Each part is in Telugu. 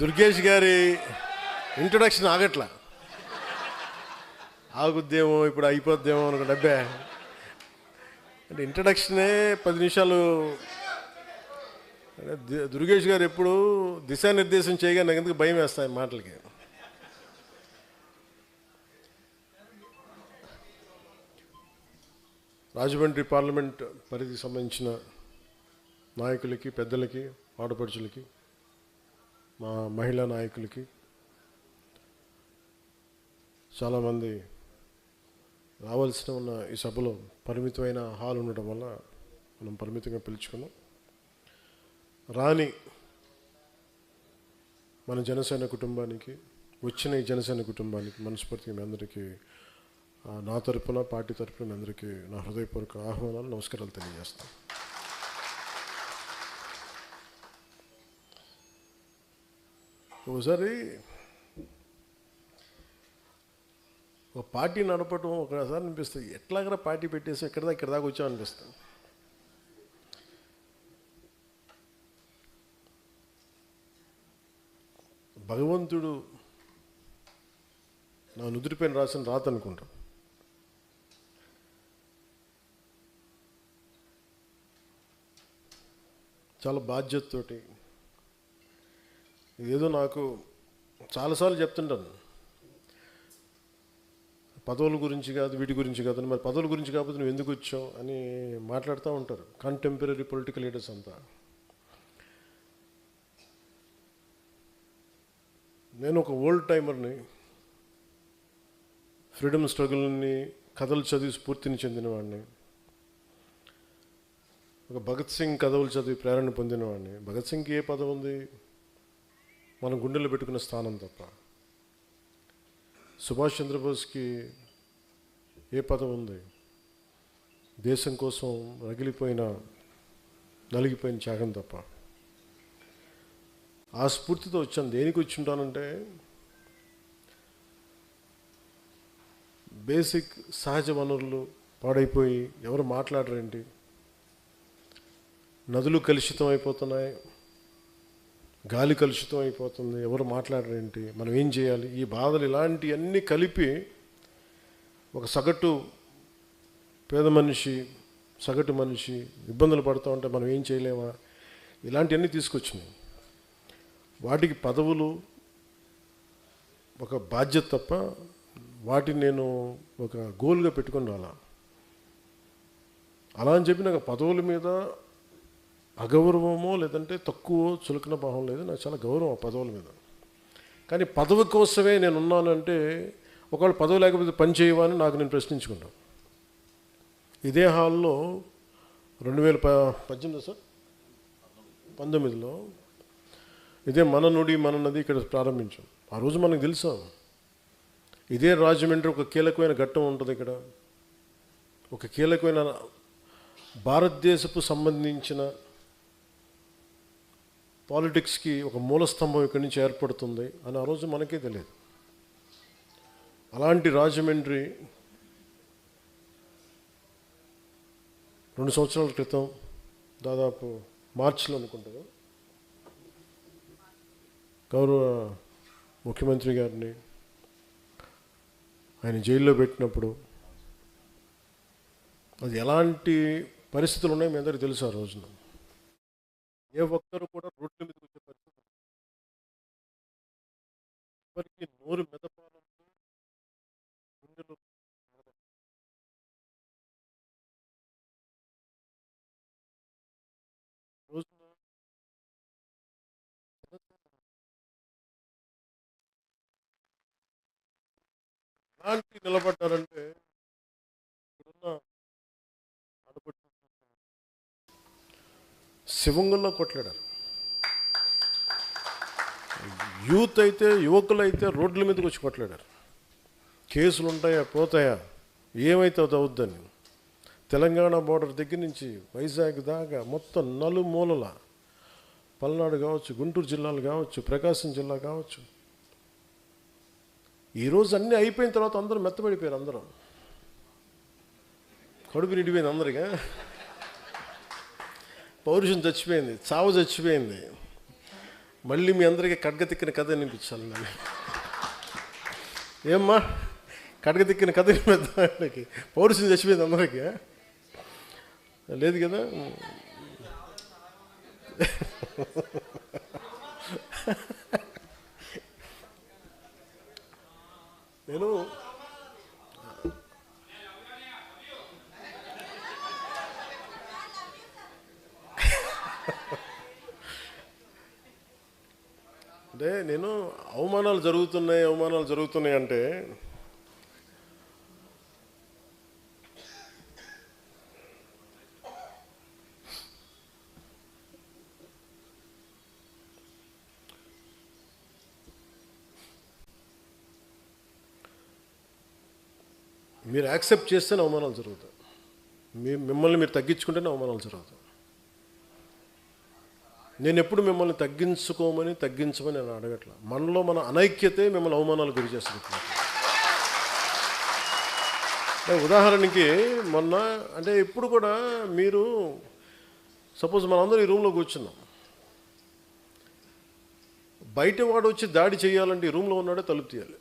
దుర్గేష్ గారి ఇంట్రొడక్షన్ ఆగట్లా. ఆగుద్దేమో ఇప్పుడు అయిపోద్దేమో అనుకో డబ్బే అంటే ఇంట్రడక్షనే 10 నిమిషాలు. దుర్గేష్ గారు ఎప్పుడు దిశానిర్దేశం చేయగా నాకు ఎందుకు భయం వేస్తాయి మాటలకి. రాజమండ్రి పార్లమెంట్ పరిధికి సంబంధించిన నాయకులకి, పెద్దలకి, ఆడపడుచులకి, మా మహిళా నాయకులకి, చాలామంది రావాల్సిన ఉన్న ఈ సభలో పరిమితమైన హాల్ ఉండటం వల్ల మనం పరిమితంగా పిలుచుకున్నాం. రాని మన జనసేన కుటుంబానికి, వచ్చిన ఈ జనసేన కుటుంబానికి మనస్ఫూర్తిగా మీ అందరికీ నా తరపున, పార్టీ తరపున మీ అందరికీ నా హృదయపూర్వక ఆహ్వానాలు, నమస్కారాలు తెలియజేస్తాను. ఒకసారి ఒక పార్టీ నడపటం ఒకసారి అనిపిస్తుంది, ఎట్లాగరా పార్టీ పెట్టేసి ఇక్కడ దాకా వచ్చాం అనిపిస్తుంది. భగవంతుడు నా నుదుటిపైన రాసిన రాత అనుకుంటాం. చాలా బాధ్యతతోటి ఇదేదో నాకు చాలాసార్లు చెప్తుంటాను, పదవుల గురించి కాదు, వీటి గురించి కాదు. మరి పదవుల గురించి కాకపోతే నువ్వు ఎందుకు వచ్చావు అని మాట్లాడుతూ ఉంటారు కంటెంపరీ పొలిటికల్ లీడర్స్ అంతా. నేను ఒక ఓల్డ్ టైమర్ని, ఫ్రీడమ్ స్ట్రగుల్ని కథలు చదివి స్ఫూర్తిని చెందినవాడిని, ఒక భగత్ సింగ్ కథలు చదివి ప్రేరణ పొందినవాడిని. భగత్ సింగ్కి ఏ పదవి ఉంది? మనం గుండెల్లో పెట్టుకున్న స్థానం తప్ప. సుభాష్ చంద్రబోస్కి ఏ పదవి ఉంది? దేశం కోసం నలిగిపోయిన త్యాగం తప్ప. ఆ స్ఫూర్తితో వచ్చాను. దేనికి వచ్చి ఉంటానంటే, బేసిక్ సహజ వనరులు పాడైపోయి ఎవరు మాట్లాడరేంటి, నదులు కలుషితం అయిపోతున్నాయి, గాలి కలుషితం అయిపోతుంది, ఎవరు మాట్లాడరేంటి, మనం ఏం చేయాలి, ఈ బాధలు ఇలాంటివన్నీ కలిపి ఒక పేద మనిషి, సగటు మనిషి ఇబ్బందులు పడుతూ ఉంటే మనం ఏం చేయలేమా, ఇలాంటివన్నీ తీసుకొచ్చినాయి. వాటికి పదవులు ఒక బాధ్యత తప్ప వాటిని నేను ఒక గోల్గా పెట్టుకొని రాలా. అలా అని చెప్పి నాకు పదవుల మీద అగౌరవమో లేదంటే తక్కువ చులకన భావం లేదు. నాకు చాలా గౌరవం ఆ పదవుల మీద. కానీ పదవి కోసమే నేను ఉన్నానంటే, ఒకవేళ పదవి లేకపోతే పని చేయవా అని నాకు నేను ప్రశ్నించుకున్నాను. ఇదే హాల్లో 2018 సార్ 19లో ఇదే మన నుడి మన నది ఇక్కడ ప్రారంభించాం. ఆ రోజు మనకు తెలుసా, ఇదే రాజమండ్రి ఒక కీలకమైన ఘట్టం ఉంటుంది. ఇక్కడ ఒక కీలకమైన భారతదేశపు సంబంధించిన పాలిటిక్స్కి ఒక మూలస్తంభం ఇక్కడి నుంచి ఏర్పడుతుంది అని ఆ రోజు మనకే తెలియదు. అలాంటి రాజమండ్రి 2 సంవత్సరాల క్రితం దాదాపు మార్చిలో అనుకుంటాను, గౌరవ ముఖ్యమంత్రి గారిని ఆయన జైల్లో పెట్టినప్పుడు అది ఎలాంటి పరిస్థితులు ఉన్నాయో మీ అందరికీ తెలుసు. ఆ రోజున ఏ ఒక్కరు కూడా రోడ్ల మీదకి వచ్చే పరిస్థితి, ఎవరికి నోరు మెదపాలంటే గుండెలు రోజున ఎలాంటి నిలబడ్డారంటే, ఇప్పుడున్న ఆడపడుచు శివంగంలో కొట్లాడారు. యువకులు అయితే రోడ్ల మీదకి వచ్చి కొట్లాడారు. కేసులు ఉంటాయా, పోతాయా, ఏమైతే అది అవుద్దని. తెలంగాణ బోర్డర్ దగ్గర నుంచి వైజాగ్ దాకా మొత్తం నలుమూలల, పల్నాడు కావచ్చు, గుంటూరు జిల్లాలు కావచ్చు, ప్రకాశం జిల్లా కావచ్చు, ఈరోజు అన్నీ అయిపోయిన తర్వాత అందరూ మెత్తబడిపోయారు. అందరూ కడుపు నిండిపోయింది అందరిగా. పౌరుషం చచ్చిపోయింది, చావు చచ్చిపోయింది. మళ్ళీ మీ అందరికీ కడగతిక్కిన కథ వినిపించాలి నేను. ఏమ్మా కడగతిక్కిన కథ వినిపిద్దానికి పౌరుషం చచ్చిపోయింది అందరికీ లేదు కదా. నేను అంటే అవమానాలు జరుగుతున్నాయి అంటే మీరు యాక్సెప్ట్ చేస్తేనే అవమానాలు జరుగుతాయి. మిమ్మల్ని మీరు తగ్గించుకుంటేనే అవమానాలు జరుగుతాయి. నేను ఎప్పుడు మిమ్మల్ని తగ్గించమని నేను అడగట్లా. మనలో మన అనైక్యతే మిమ్మల్ని అవమానాలు గురి చేస్తుంది. ఉదాహరణకి మొన్న అంటే ఇప్పుడు కూడా మీరు సపోజ్ మనందరం ఈ రూమ్లో కూర్చున్నాం, బయట వాడు వచ్చి దాడి చేయాలంటే ఈ రూమ్లో ఉన్నాడే తలుపు తీయాలి.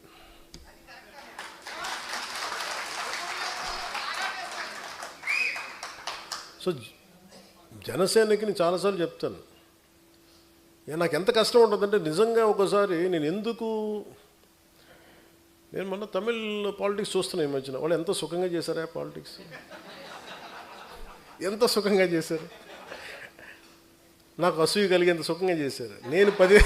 సో జనసేనకి నేను చాలాసార్లు చెప్తాను, నాకు ఎంత కష్టం ఉంటుందంటే నిజంగా ఒకసారి నేను మొన్న తమిళ్ పాలిటిక్స్ చూస్తున్నాను ఈ మధ్యన. వాళ్ళు ఎంత సుఖంగా చేశారా పాలిటిక్స్, ఎంత సుఖంగా చేశారు. నాకు అసూయ కలిగేంత సుఖంగా చేశారు. నేను 10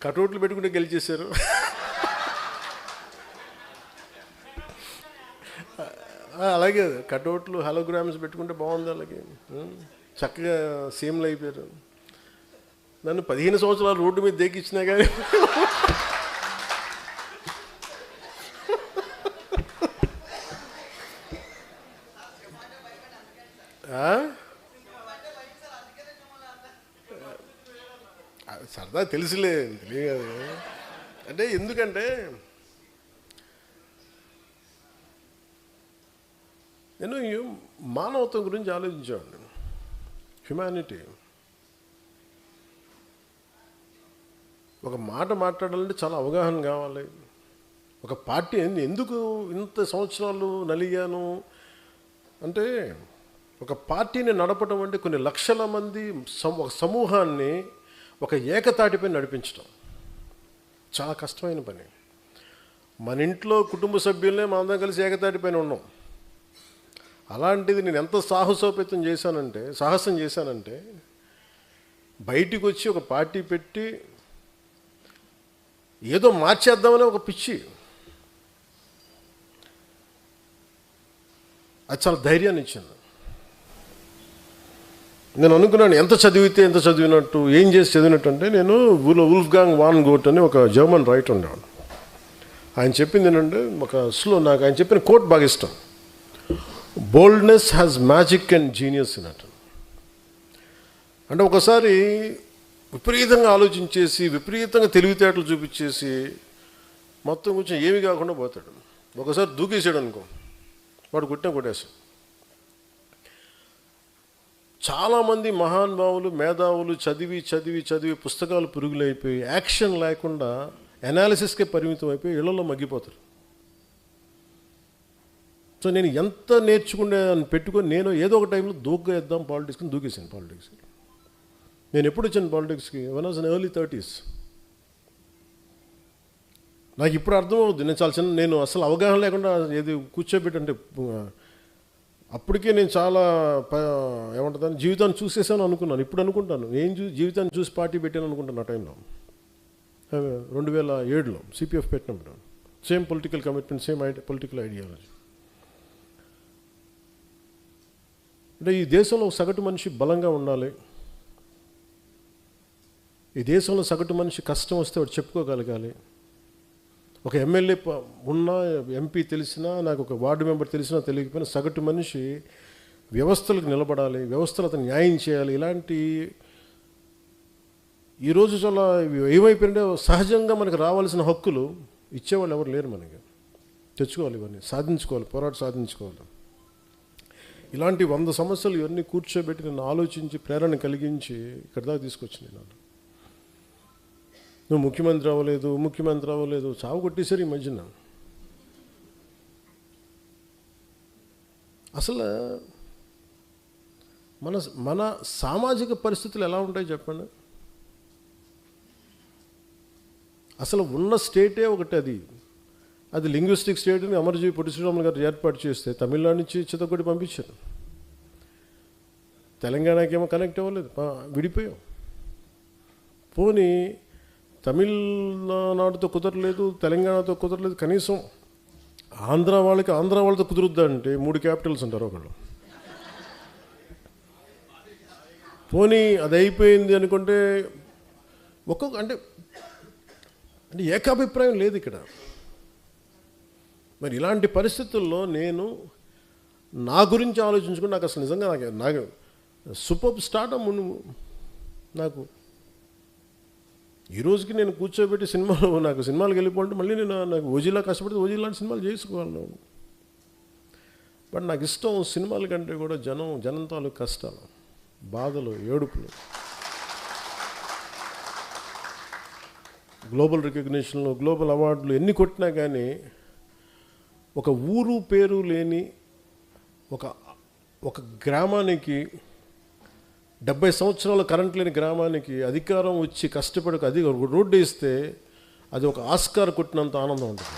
కటౌట్లు పెట్టుకుంటే గెలిచేశారు. అలాగే కటౌట్లు హలోగ్రామ్స్ పెట్టుకుంటే బాగుంది. అలాగే చక్కగా సీమ్లు అయిపోయారు. నన్ను 15 సంవత్సరాలు రోడ్డు మీద దేకిచ్చినా కానీ సరదా తెలియదు. అంటే ఎందుకంటే నేను మానవత్వం గురించి ఆలోచించాను. హ్యుమానిటీ. ఒక మాట మాట్లాడాలంటే చాలా అవగాహన కావాలి. ఒక పార్టీ ఎందుకు ఇంత సంవత్సరాలు నలిగాను అంటే, ఒక పార్టీని నడపడం అంటే కొన్ని లక్షల మంది ఒక సమూహాన్ని ఒక ఏకతాటిపై నడిపించడం చాలా కష్టమైన పని. మన ఇంట్లో కుటుంబ సభ్యులనే మనందరం కలిసి ఏకతాటిపైన ఉన్నాం. అలాంటిది నేను ఎంత సాహసం చేశానంటే బయటికి వచ్చి ఒక పార్టీ పెట్టి ఏదో మార్చేద్దామని ఒక పిచ్చి. అది చాలా ధైర్యాన్ని ఇచ్చింది. నేను అనుకున్నాను ఎంత చదివినట్టు, ఏం చేసి చదివినట్టు అంటే, నేను వుల్ఫ్గాంగ్ వాన్ గోట్ అని ఒక జర్మన్ రైటర్ ఉండేవాడు. ఆయన చెప్పింది ఏంటంటే నాకు ఆయన చెప్పిన కోట్ బాగా ఇష్టం. Boldness has magic and genius in it. అంటే ఒకసారి విపరీతంగా ఆలోచించేసి విపరీతంగా తెలివితేటలు చూపించేసి మొత్తం కొంచెం ఏమి కాకుండా పోతాడు. ఒకసారి దూకేసాడు అనుకో, వాడు కొట్టేసాడు. చాలామంది మహానుభావులు మేధావులు చదివి పుస్తకాలు పురుగులైపోయి యాక్షన్ లేకుండా అనాలిసిస్కే పరిమితం అయిపోయి ఇళ్లలో మగ్గిపోతారు. సో నేను ఎంత నేర్చుకునే పెట్టుకొని నేను ఏదో ఒక టైంలో దూకేద్దాం పాలిటిక్స్ని దూకేసాను. పాలిటిక్స్కి నేను ఎప్పుడు వచ్చాను పాలిటిక్స్కి? One was in early 30s. నాకు ఇప్పుడు అర్థమవుద్ది. నేను అసలు అవగాహన లేకుండా ఏది కూర్చోబెట్టంటే అప్పటికే నేను చాలా ఏమంటుందని జీవితాన్ని చూసేసాను అనుకున్నాను. ఇప్పుడు అనుకుంటాను జీవితాన్ని చూసి పార్టీ పెట్టాను అనుకుంటాను. ఆ టైంలో 2007లో సిపిఎఫ్ పెట్టినప్పుడు same political commitment, same political ideology. అంటే ఈ దేశంలో సగటు మనిషి బలంగా ఉండాలి. ఈ దేశంలో సగటు మనిషి కష్టం వస్తే వాడు చెప్పుకోగలగాలి. ఒక ఎమ్మెల్యే ఉన్నా, ఎంపీ తెలిసినా, నాకు ఒక వార్డు మెంబర్ తెలిసినా తెలియకపోయినా సగటు మనిషి వ్యవస్థలకు నిలబడాలి, వ్యవస్థలు అతను న్యాయం చేయాలి. ఇలాంటి ఈరోజు చాలా ఏమైపోయింటే సహజంగా మనకు రావాల్సిన హక్కులు ఇచ్చేవాళ్ళు ఎవరు లేరు. మనకి తెచ్చుకోవాలి, ఇవన్నీ సాధించుకోవాలి, పోరాట సాధించుకోవాలి. ఇలాంటి 100 సమస్యలు ఇవన్నీ కూర్చోబెట్టి నన్ను ఆలోచించి ప్రేరణ కలిగించి ఇక్కడ దాకా తీసుకొచ్చింది. నువ్వు ముఖ్యమంత్రి అవ్వలేదు చావు కొట్టేశారు ఈ మధ్యన. అసలు మన సామాజిక పరిస్థితులు ఎలా ఉంటాయి చెప్పండి. అసలు ఉన్న స్టేటే ఒకటి, అది లింగ్విస్టిక్ స్టేట్ని అమరజీవి పొట్టి శ్రీరాములు గారు ఏర్పాటు చేస్తే తమిళనాడు నుంచి చిత్తకొట్టి పంపించారు. తెలంగాణకేమో కనెక్ట్ అవ్వలేదు, విడిపోయాం. పోనీ తమిళనాడుతో కుదరలేదు, తెలంగాణతో కుదరలేదు, కనీసం ఆంధ్ర వాళ్ళతో కుదురుద్దా అంటే 3 క్యాపిటల్స్ ఉంటారు ఒకళ్ళు. పోనీ అది అయిపోయింది అనుకుంటే అంటే ఏకాభిప్రాయం లేదు ఇక్కడ. మరి ఇలాంటి పరిస్థితుల్లో నేను నా గురించి ఆలోచించుకుని నాకు అసలు నిజంగా నాకు సూపర్ స్టార్టమ్ నాకు ఈ రోజుకి నేను కూర్చోబెట్టి సినిమాలకు వెళ్ళిపోతే మళ్ళీ నాకు ఓజీలా కష్టపడితే ఓజీ లాంటి సినిమాలు చేసుకోవాలి. బట్ నాకు ఇష్టం సినిమాల కంటే కూడా జనం తాలూకు కష్టాలు, బాధలు, ఏడుపులు. గ్లోబల్ రికగ్నిషన్లు, గ్లోబల్ అవార్డులు ఎన్ని కొట్టినా కానీ ఒక ఊరు పేరు లేని ఒక గ్రామానికి 70 సంవత్సరాల కరెంట్ లేని గ్రామానికి అధికారం వచ్చి కష్టపడి రోడ్డు వేస్తే అది ఒక ఆస్కార్ కొట్టినంత ఆనందం ఉంటుంది.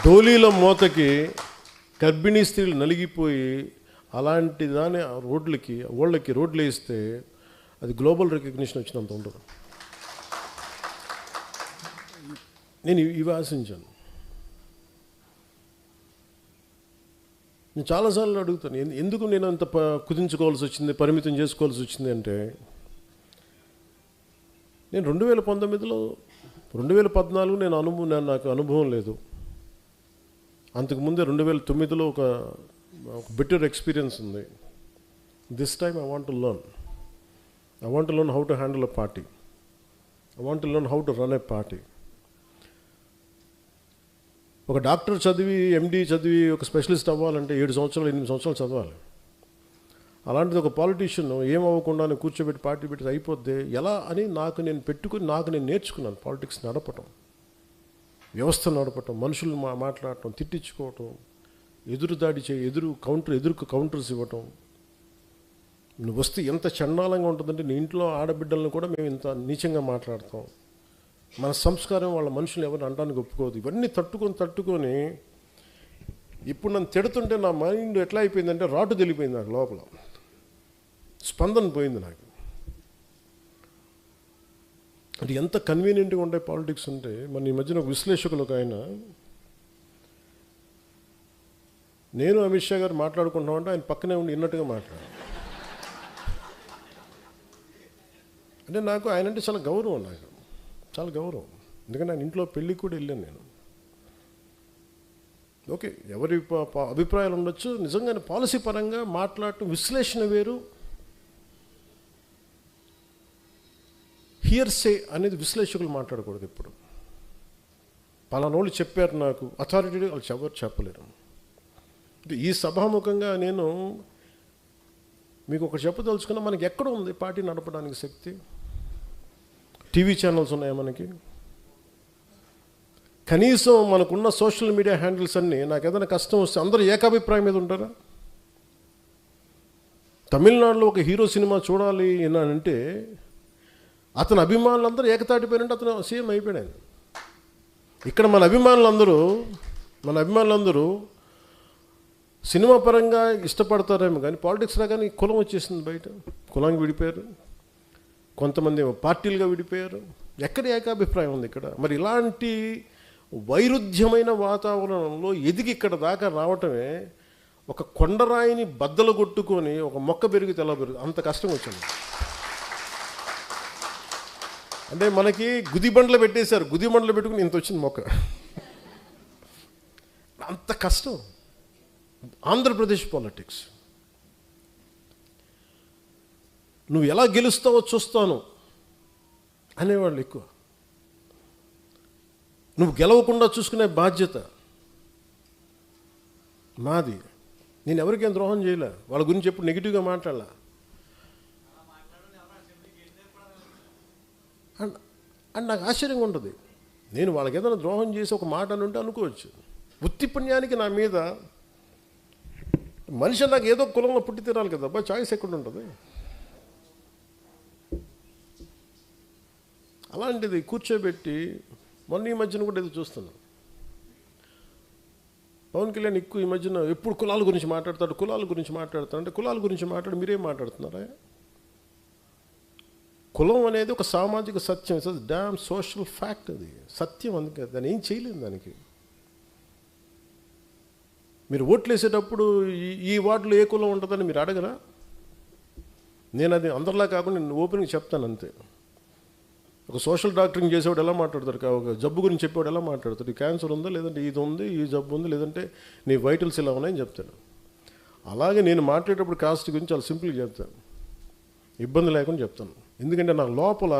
డోలీల మోతకి గర్భిణీ స్త్రీలు నలిగిపోయి అలాంటి దాని వాళ్ళకి రోడ్లు వేస్తే అది గ్లోబల్ రికగ్నిషన్ వచ్చినంత ఉండదు. నేను ఇవి ఆశించాను. నేను చాలాసార్లు అడుగుతాను, ఎందుకు నేను అంత కుదించుకోవాల్సి వచ్చింది, పరిమితం చేసుకోవాల్సి వచ్చింది అంటే, నేను 2019లో 2014 నాకు అనుభవం లేదు. అంతకుముందే 2009లో ఒక బెటర్ ఎక్స్పీరియన్స్ ఉంది. This time I want to learn how to handle a party. I want to learn how to run a party. ఒక డాక్టర్ చదివి ఎండి చదివి ఒక స్పెషలిస్ట్ అవ్వాలంటే 7 సంవత్సరాలు 8 సంవత్సరాలు చదవాలి. అలాంటిది ఒక పాలిటీషియన్ ఏమవ్వకుండా కూర్చోబెట్టి పార్టీ పెట్టి అయిపోద్ది ఎలా అని నాకు నేను నేర్చుకున్నాను. పాలిటిక్స్ నడపటం, వ్యవస్థ నడపటం, మనుషులు మాట్లాడటం, తిట్టించుకోవటం, ఎదురుదాడి ఎదురుకు కౌంటర్స్ ఇవ్వటం. నువ్వు వస్తే ఎంత చండాలంగా ఉంటుందంటే నీ ఇంట్లో ఆడబిడ్డలను కూడా మేము ఇంత నీచంగా మాట్లాడతాం. మన సంస్కారం వాళ్ళ మనుషులు ఎవరిని అనడానికి ఒప్పుకోదు. ఇవన్నీ తట్టుకొని ఇప్పుడు నన్ను తిడుతుంటే నా మైండ్ ఎట్లా అయిపోయిందంటే రాటు తెలిపోయింది. నాకు లోపల స్పందన పోయింది నాకు. అంటే ఎంత కన్వీనియంట్గా ఉంటాయి పాలిటిక్స్ అంటే. మన ఈ మధ్యన ఒక విశ్లేషకులు ఒక ఆయన, నేను అమిత్ షా గారు మాట్లాడుకుంటామంటే ఆయన పక్కనే ఉండి విన్నట్టుగా మాట్లాడారు. అంటే నాకు ఆయన అంటే చాలా గౌరవం, ఎందుకంటే ఆయన ఇంట్లో పెళ్ళికి కూడా వెళ్ళాను నేను. ఓకే, ఎవరి అభిప్రాయాలు ఉండొచ్చు. నిజంగానే పాలసీ పరంగా మాట్లాడటం విశ్లేషణ వేరు, హియర్సే అనేది విశ్లేషకులు మాట్లాడకూడదు. ఇప్పుడు పలానోళ్ళు చెప్పారు నాకు అథారిటీ, వాళ్ళు ఎవరు చెప్పలేరు. ఈ సభాముఖంగా నేను మీకు ఒకటి చెప్పదలుచుకున్నా, మనకి ఎక్కడ ఉంది పార్టీ నడపడానికి శక్తి? టీవీ ఛానల్స్ ఉన్నాయా మనకి? కనీసం మనకున్న సోషల్ మీడియా హ్యాండిల్స్ అన్నీ నాకు ఏదైనా కష్టం వస్తే అందరూ ఏకాభిప్రాయం మీద ఉంటారా? తమిళనాడులో ఒక హీరో సినిమా చూడాలి అంటే అతని అభిమానులందరూ ఏకతాటిపోయినంటే అతను సీఎం అయిపోయాడు. ఇక్కడ మన అభిమానులందరూ సినిమా పరంగా ఇష్టపడతారేమో కానీ పాలిటిక్స్ రాగానే కులం వచ్చేసింది. బయట కులానికి విడిపోయారు, కొంతమంది పార్టీలుగా విడిపోయారు. ఎక్కడ ఏకాభిప్రాయం ఉంది ఇక్కడ? మరి ఇలాంటి వైరుధ్యమైన వాతావరణంలో ఎదిగి ఇక్కడ దాకా రావటమే ఒక కొండరాయిని బద్దలు కొట్టుకొని ఒక మొక్క పెరిగితే ఎలా పెరుగు అంత కష్టం వచ్చింది. అంటే మనకి గుదిబండ్లు పెట్టేశారు, గుదిబండ్లు పెట్టుకుని ఇంత వచ్చింది మొక్క. అంత కష్టం ఆంధ్రప్రదేశ్ పాలిటిక్స్. నువ్వు ఎలా గెలుస్తావో చూస్తాను అనేవాళ్ళు ఎక్కువ. నువ్వు గెలవకుండా చూసుకునే బాధ్యత మాది. నేను ఎవరికేం ద్రోహం చేయలే, వాళ్ళ గురించి ఎప్పుడు నెగిటివ్గా మాట్లాడాల. అండ్ నాకు ఆశ్చర్యంగా ఉంటుంది, నేను వాళ్ళకి ఏదైనా ద్రోహం చేసి ఒక మాట అని ఉంటే అనుకోవచ్చు. వృత్తి పుణ్యానికి నా మీద మనిషి నాకు ఏదో కులంలో పుట్టి తీరాలి కదా, అబ్బా చాయిస్ ఎక్కడ ఉంటుంది. అలాంటిది కూర్చోబెట్టి మొన్న ఈ మధ్యన కూడా ఏదో చూస్తున్నాను, పవన్ కళ్యాణ్ ఎక్కువ ఈ మధ్యన ఎప్పుడు కులాల గురించి మాట్లాడతాడు అంటే కులాల గురించి మాట్లాడి మీరేం మాట్లాడుతున్నారా? కులం అనేది ఒక సామాజిక సత్యం, ఇట్స్ డామ్ సోషల్ ఫ్యాక్ట్, అది సత్యం. అందుకే దాన్ని ఏం చేయలేదు. దానికి మీరు ఓట్లు వేసేటప్పుడు ఈ వార్డులో ఏ కులం ఉంటుందని మీరు అడగరా? నేను అది అందరిలా కాకుండా నేను ఓపెన్గా చెప్తాను అంతే. ఒక సోషల్ డాక్టరింగ్ చేసేవాడు ఎలా మాట్లాడతాడు, ఒక జబ్బు గురించి చెప్పేవాడు ఎలా మాట్లాడతాడు, క్యాన్సర్ ఉందా, లేదంటే ఇది ఉంది, ఈ జబ్బు ఉంది, లేదంటే నీ వైటల్స్ ఇలా ఉన్నాయని చెప్తాను. అలాగే నేను మాట్లాడేటప్పుడు కాస్ట్ గురించి చాలా సింపుల్గా చెప్తాను, ఇబ్బంది లేకుండా చెప్తాను. ఎందుకంటే నాకు లోపల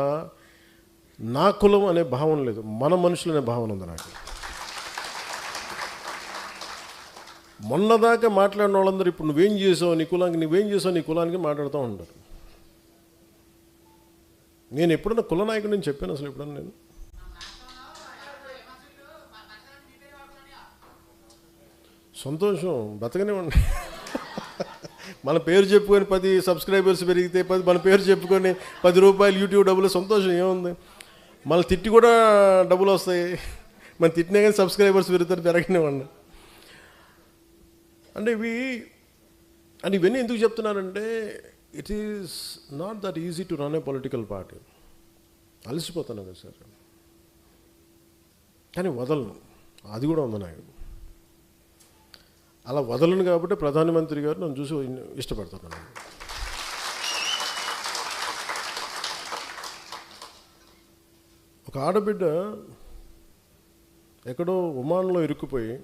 నా కులం అనే భావన లేదు, మన మనుషులు అనే భావన ఉంది నాకు. మొన్నదాకా మాట్లాడిన వాళ్ళందరూ ఇప్పుడు నువ్వేం చేసావు నీ కులానికి మాట్లాడుతూ ఉంటారు. నేను ఎప్పుడన్నా కుల నాయకుడు నేను చెప్పాను అసలు ఎప్పుడన్నా నేను? సంతోషం, బతకనే ఉండి మన పేరు చెప్పుకొని 10 సబ్స్క్రైబర్స్ పెరిగితే 10 మన పేరు చెప్పుకొని 10 రూపాయలు యూట్యూబ్ డబ్బులు, సంతోషం ఏముంది? మన తిట్టి కూడా డబ్బులు వస్తాయి, మన తిట్టినా కానీ సబ్స్క్రైబర్స్ పెరుగుతారు, పెరగనివ్వండి. అంటే ఇవన్నీ ఎందుకు చెప్తున్నానంటే, it is not that easy to run a political party. అలసిపోతాను కదా సార్, కానీ వదలను, అది కూడా ఉంది నాకు. అలా వదలను కాబట్టి ప్రధానమంత్రి గారు నన్ను చూసి ఇష్టపడతాను. ఒక ఆడబిడ్డ ఎక్కడో ఒమాన్లో ఇరుక్కుపోయి,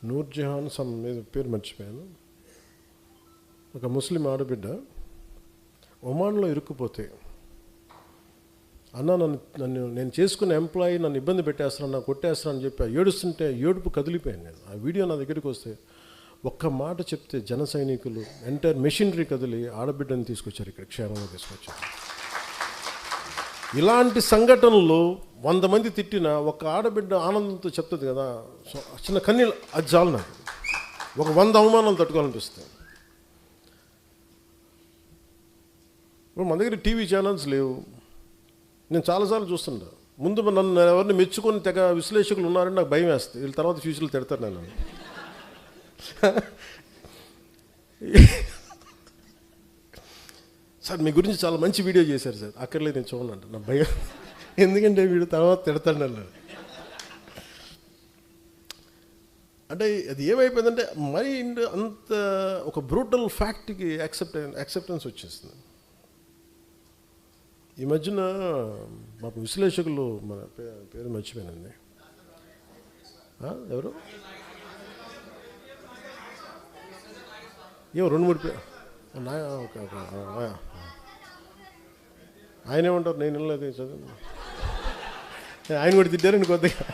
నూర్జహాన్ సమ్ పేరు మర్చిపోయాను, ఒక ముస్లిం ఆడబిడ్డ ఒమాన్లో ఇరుక్కుపోతే, అన్న నేను చేసుకున్న ఎంప్లాయీ నన్ను ఇబ్బంది పెట్టేస్తున్నాను, నాకు కొట్టేస్తున్నాను అని చెప్పి ఏడుస్తుంటే ఏడుపు కదిలిపోయాను నేను. ఆ వీడియో నా దగ్గరికి వస్తే ఒక్క మాట చెప్తే జన సైనికులు ఎంటైర్ మెషినరీ కదిలి ఆడబిడ్డని తీసుకొచ్చారు, ఇక్కడ క్షేమంగా తీసుకొచ్చారు. ఇలాంటి సంఘటనలు 100 మంది తిట్టినా ఒక ఆడబిడ్డ ఆనందంతో చెప్తుంది కదా, చిన్న కన్నీళ్ళు, అది చాలు నాకు. ఒక 100 అవమానాలు తట్టుకోవాలనిపిస్తాయి. ఇప్పుడు మన దగ్గర టీవీ ఛానల్స్ లేవు. నేను చాలాసార్లు చూస్తుంటా, ముందు నన్ను ఎవరిని మెచ్చుకొని తెగ విశ్లేషకులు ఉన్నారని నాకు భయం వేస్తుంది, వీళ్ళ తర్వాత ఫ్యూచర్లో తిడతారు నేను. సార్ మీ గురించి చాలా మంచి వీడియో చేశారు సార్, అక్కర్లేదు నేను చూడండి నా భయం, ఎందుకంటే వీడు తర్వాత తిడతాడు నన్ను. అంటే అది ఏమైపోయిందంటే మైండ్ అంత ఒక బ్రూటల్ ఫ్యాక్ట్కి యాక్సెప్టెన్స్ వచ్చేస్తుంది. ఈ మధ్యన మాకు విశ్లేషకులు, మన పేరు మర్చిపోయానండి, ఎవరు ఏమో 2-3 పేరు, ఆయన ఏమంటారు, నేను వెళ్ళలేదు చదువు, ఆయన కూడా తిట్టారండి కొద్దిగా.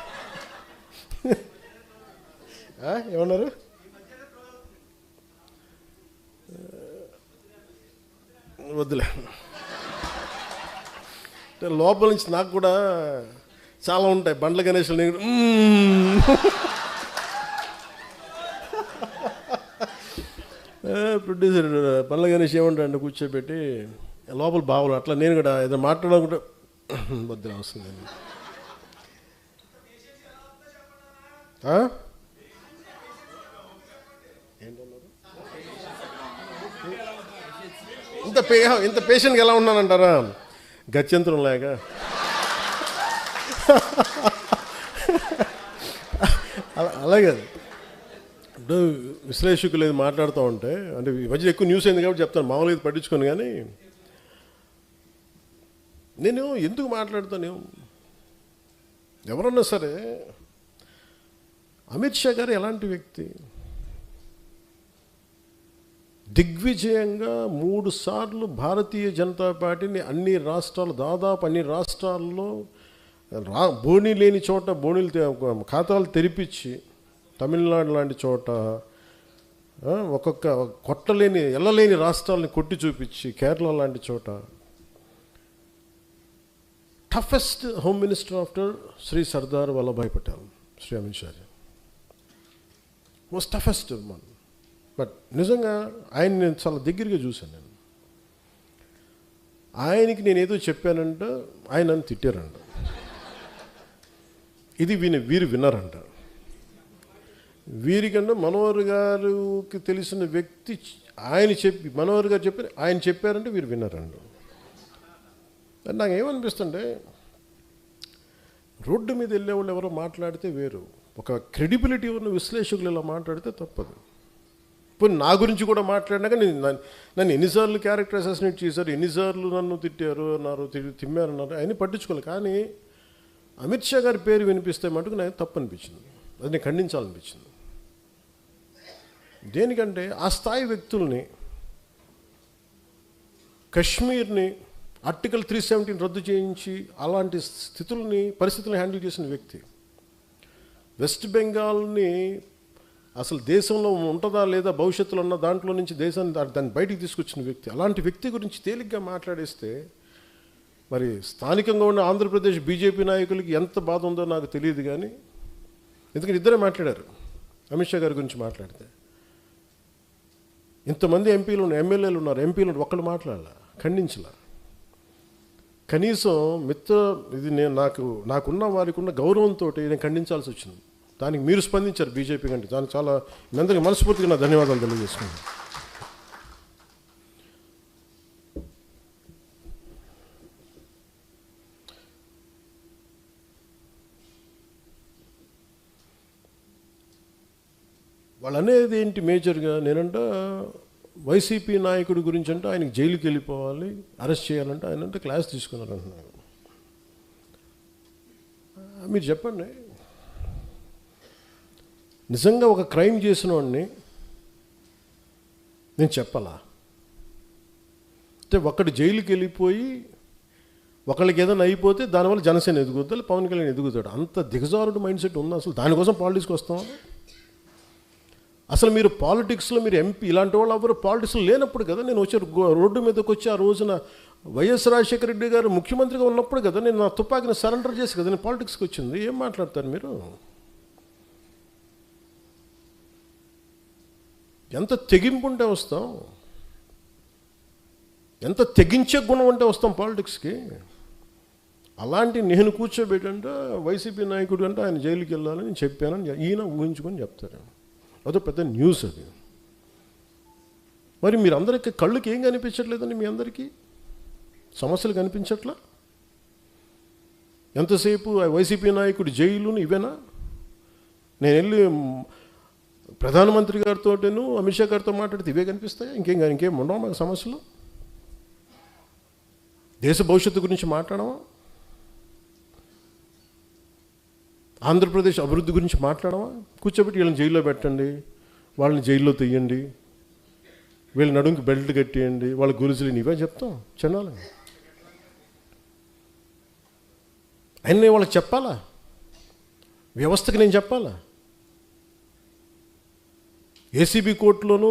ఏమన్నారు? వద్దులే, లోపల నుంచి నాకు కూడా చాలా ఉంటాయి. బండ్ల గణేష్లు నేను ప్రొడ్యూసర్ బండ్ల గణేష్ ఏమంటాడు కూర్చోబెట్టి లోపల బావులు, అట్లా నేను కూడా ఏదో మాట్లాడాలనుకుంటే వద్దులే వస్తుంది. ఇంత పేషెంట్గా ఎలా ఉన్నానంటారా? గత్యంతరం లేక. అలాగే ఇప్పుడు విశ్లేషకులు ఏది మాట్లాడుతూ ఉంటే, అంటే ఈ మధ్య ఎక్కువ న్యూస్ అయింది కాబట్టి చెప్తాను, మామూలుగా ఇది పట్టించుకోను. కానీ నేను ఎందుకు మాట్లాడుతాను, ఎవరన్నా సరే అమిత్ షా గారు ఎలాంటి వ్యక్తి? దిగ్విజయంగా 3 సార్లు భారతీయ జనతా పార్టీని దాదాపు అన్ని రాష్ట్రాల్లో బోణీ లేని చోట ఖాతాలు తెరిపించి, తమిళనాడు లాంటి చోట ఒక్కొక్క కొట్టలేని ఎల్లలేని రాష్ట్రాలని కొట్టి చూపించి, కేరళ లాంటి చోట toughest home minister after Shri Sardar Vallabhbhai Patel, Shri Amit Shah most toughest one. But నిజంగా ఆయన నేను చాలా దగ్గరగా చూశాను. నేను ఆయనకి నేను ఏదో చెప్పానంట, ఆయన నన్ను తిట్టారంట. ఇది వీరు విన్నారంట. వీరికన్నా మనోహర్ గారికి తెలిసిన వ్యక్తి మనోహర్ గారు చెప్పారు, ఆయన చెప్పారంటే వీరు విన్నారంట. నాకు ఏమనిపిస్తుంటే, రోడ్డు మీద వెళ్ళేవాళ్ళు ఎవరో మాట్లాడితే వేరు, ఒక క్రెడిబిలిటీ ఉన్న విశ్లేషకులు ఇలా మాట్లాడితే తప్పదు. ఇప్పుడు నా గురించి కూడా మాట్లాడినాక నన్ను ఎన్నిసార్లు క్యారెక్టర్ అసాసినేట్ చేశారు, ఎన్నిసార్లు నన్ను తిట్టారు అన్నారు, తిమ్మారన్నారు, అవన్నీ పట్టించుకోవాలి. కానీ అమిత్ షా గారి పేరు వినిపిస్తే మటుకు నాకు తప్పు అనిపించింది, అది నేను ఖండించాలనిపించింది. దేనికంటే ఆ స్థాయి వ్యక్తుల్ని, కశ్మీర్ని ఆర్టికల్ 317 రద్దు చేయించి అలాంటి పరిస్థితులను హ్యాండిల్ చేసిన వ్యక్తి, వెస్ట్ బెంగాల్ని అసలు దేశంలో ఉంటుందా లేదా భవిష్యత్తులో ఉన్న దాంట్లో నుంచి దేశాన్ని దాన్ని బయటికి తీసుకొచ్చిన వ్యక్తి, అలాంటి వ్యక్తి గురించి తేలిగ్గా మాట్లాడేస్తే మరి స్థానికంగా ఉన్న ఆంధ్రప్రదేశ్ బీజేపీ నాయకులకి ఎంత బాధ ఉందో నాకు తెలియదు. కానీ ఎందుకంటే ఇద్దరే మాట్లాడారు అమిత్ షా గారి గురించి మాట్లాడితే. ఇంతమంది ఎమ్మెల్యేలు ఉన్నారు, ఎంపీలు ఒక్కళ్ళు మాట్లాడాల, ఖండించలా. కనీసం ఇది నాకున్న వారికి ఉన్న గౌరవంతో నేను ఖండించాల్సి వచ్చింది. దానికి మీరు స్పందించారు బీజేపీ కంటే, దానికి చాలా మీ అందరికీ మనస్ఫూర్తిగా నా ధన్యవాదాలు తెలియజేసుకున్నాను. వాళ్ళు అనేది ఏంటి మేజర్గా, నేనంట వైసీపీ నాయకుడి గురించి అంటే ఆయనకి జైలుకి వెళ్ళిపోవాలి, అరెస్ట్ చేయాలంటే ఆయన అంటే క్లాస్ తీసుకున్నారు అంటున్నారు. మీరు చెప్పండి, నిజంగా ఒక క్రైమ్ చేసిన వాడిని నేను చెప్పాలా? అంటే ఒకటి జైలుకి వెళ్ళిపోయి ఒకళ్ళకి ఏదైనా అయిపోతే దానివల్ల జనసేన ఎదుగుతాడు, పవన్ కళ్యాణ్ ఎదుగుతాడు. అంత దిగజారుడు మైండ్ సెట్ ఉందా అసలు? దానికోసం పాలిటిక్స్కి వస్తాం. అసలు మీరు పాలిటిక్స్లో మీరు ఎంపీ ఇలాంటి వాళ్ళు ఎవరు పాలిటిక్స్లో లేనప్పుడు కదా నేను వచ్చి రోడ్డు మీదకి వచ్చి ఆ రోజున వైఎస్ రాజశేఖర రెడ్డి గారు ముఖ్యమంత్రిగా ఉన్నప్పుడు కదా నేను నా తుపాకీని సరెండర్ చేసి కదా నేను పాలిటిక్స్కి వచ్చింది. ఏం మాట్లాడతారు మీరు? ఎంత తెగింపు ఉంటే వస్తాం, ఎంత తెగించే గుణం ఉంటే వస్తాం పాలిటిక్స్కి. అలాంటి నేను కూర్చోబెట్టంటే వైసీపీ నాయకుడు అంటే ఆయన జైలుకి వెళ్ళాలని చెప్పానని ఈయన ఊహించుకొని చెప్తారు. అదో పెద్ద న్యూస్ అది. మరి మీరందరికీ కళ్ళుకి ఏం కనిపించట్లేదండి? మీ అందరికీ సమస్యలు కనిపించట్లా? ఎంతసేపు వైసీపీ నాయకుడు జైలును ఇవేనా? నేను వెళ్ళి ప్రధానమంత్రి గారితోటను అమిత్ షా గారితో మాట్లాడితే ఇవే కనిపిస్తాయా? ఇంకేం ఉండవు మాకు సమస్యలు? దేశ భవిష్యత్తు గురించి మాట్లాడమా? ఆంధ్రప్రదేశ్ అభివృద్ధి గురించి మాట్లాడమా? కూర్చోబెట్టి వీళ్ళని జైల్లో పెట్టండి, వాళ్ళని జైల్లో తీయండి, వీళ్ళ నడుంకి బెల్ట్ కట్టేయండి, వాళ్ళ గొలుసులు ఇవే చెప్తాం చెన్నాలి. ఆయన వాళ్ళకి చెప్పాలా? వ్యవస్థకి నేను చెప్పాలా? ఏసీబీ కోర్టులోనూ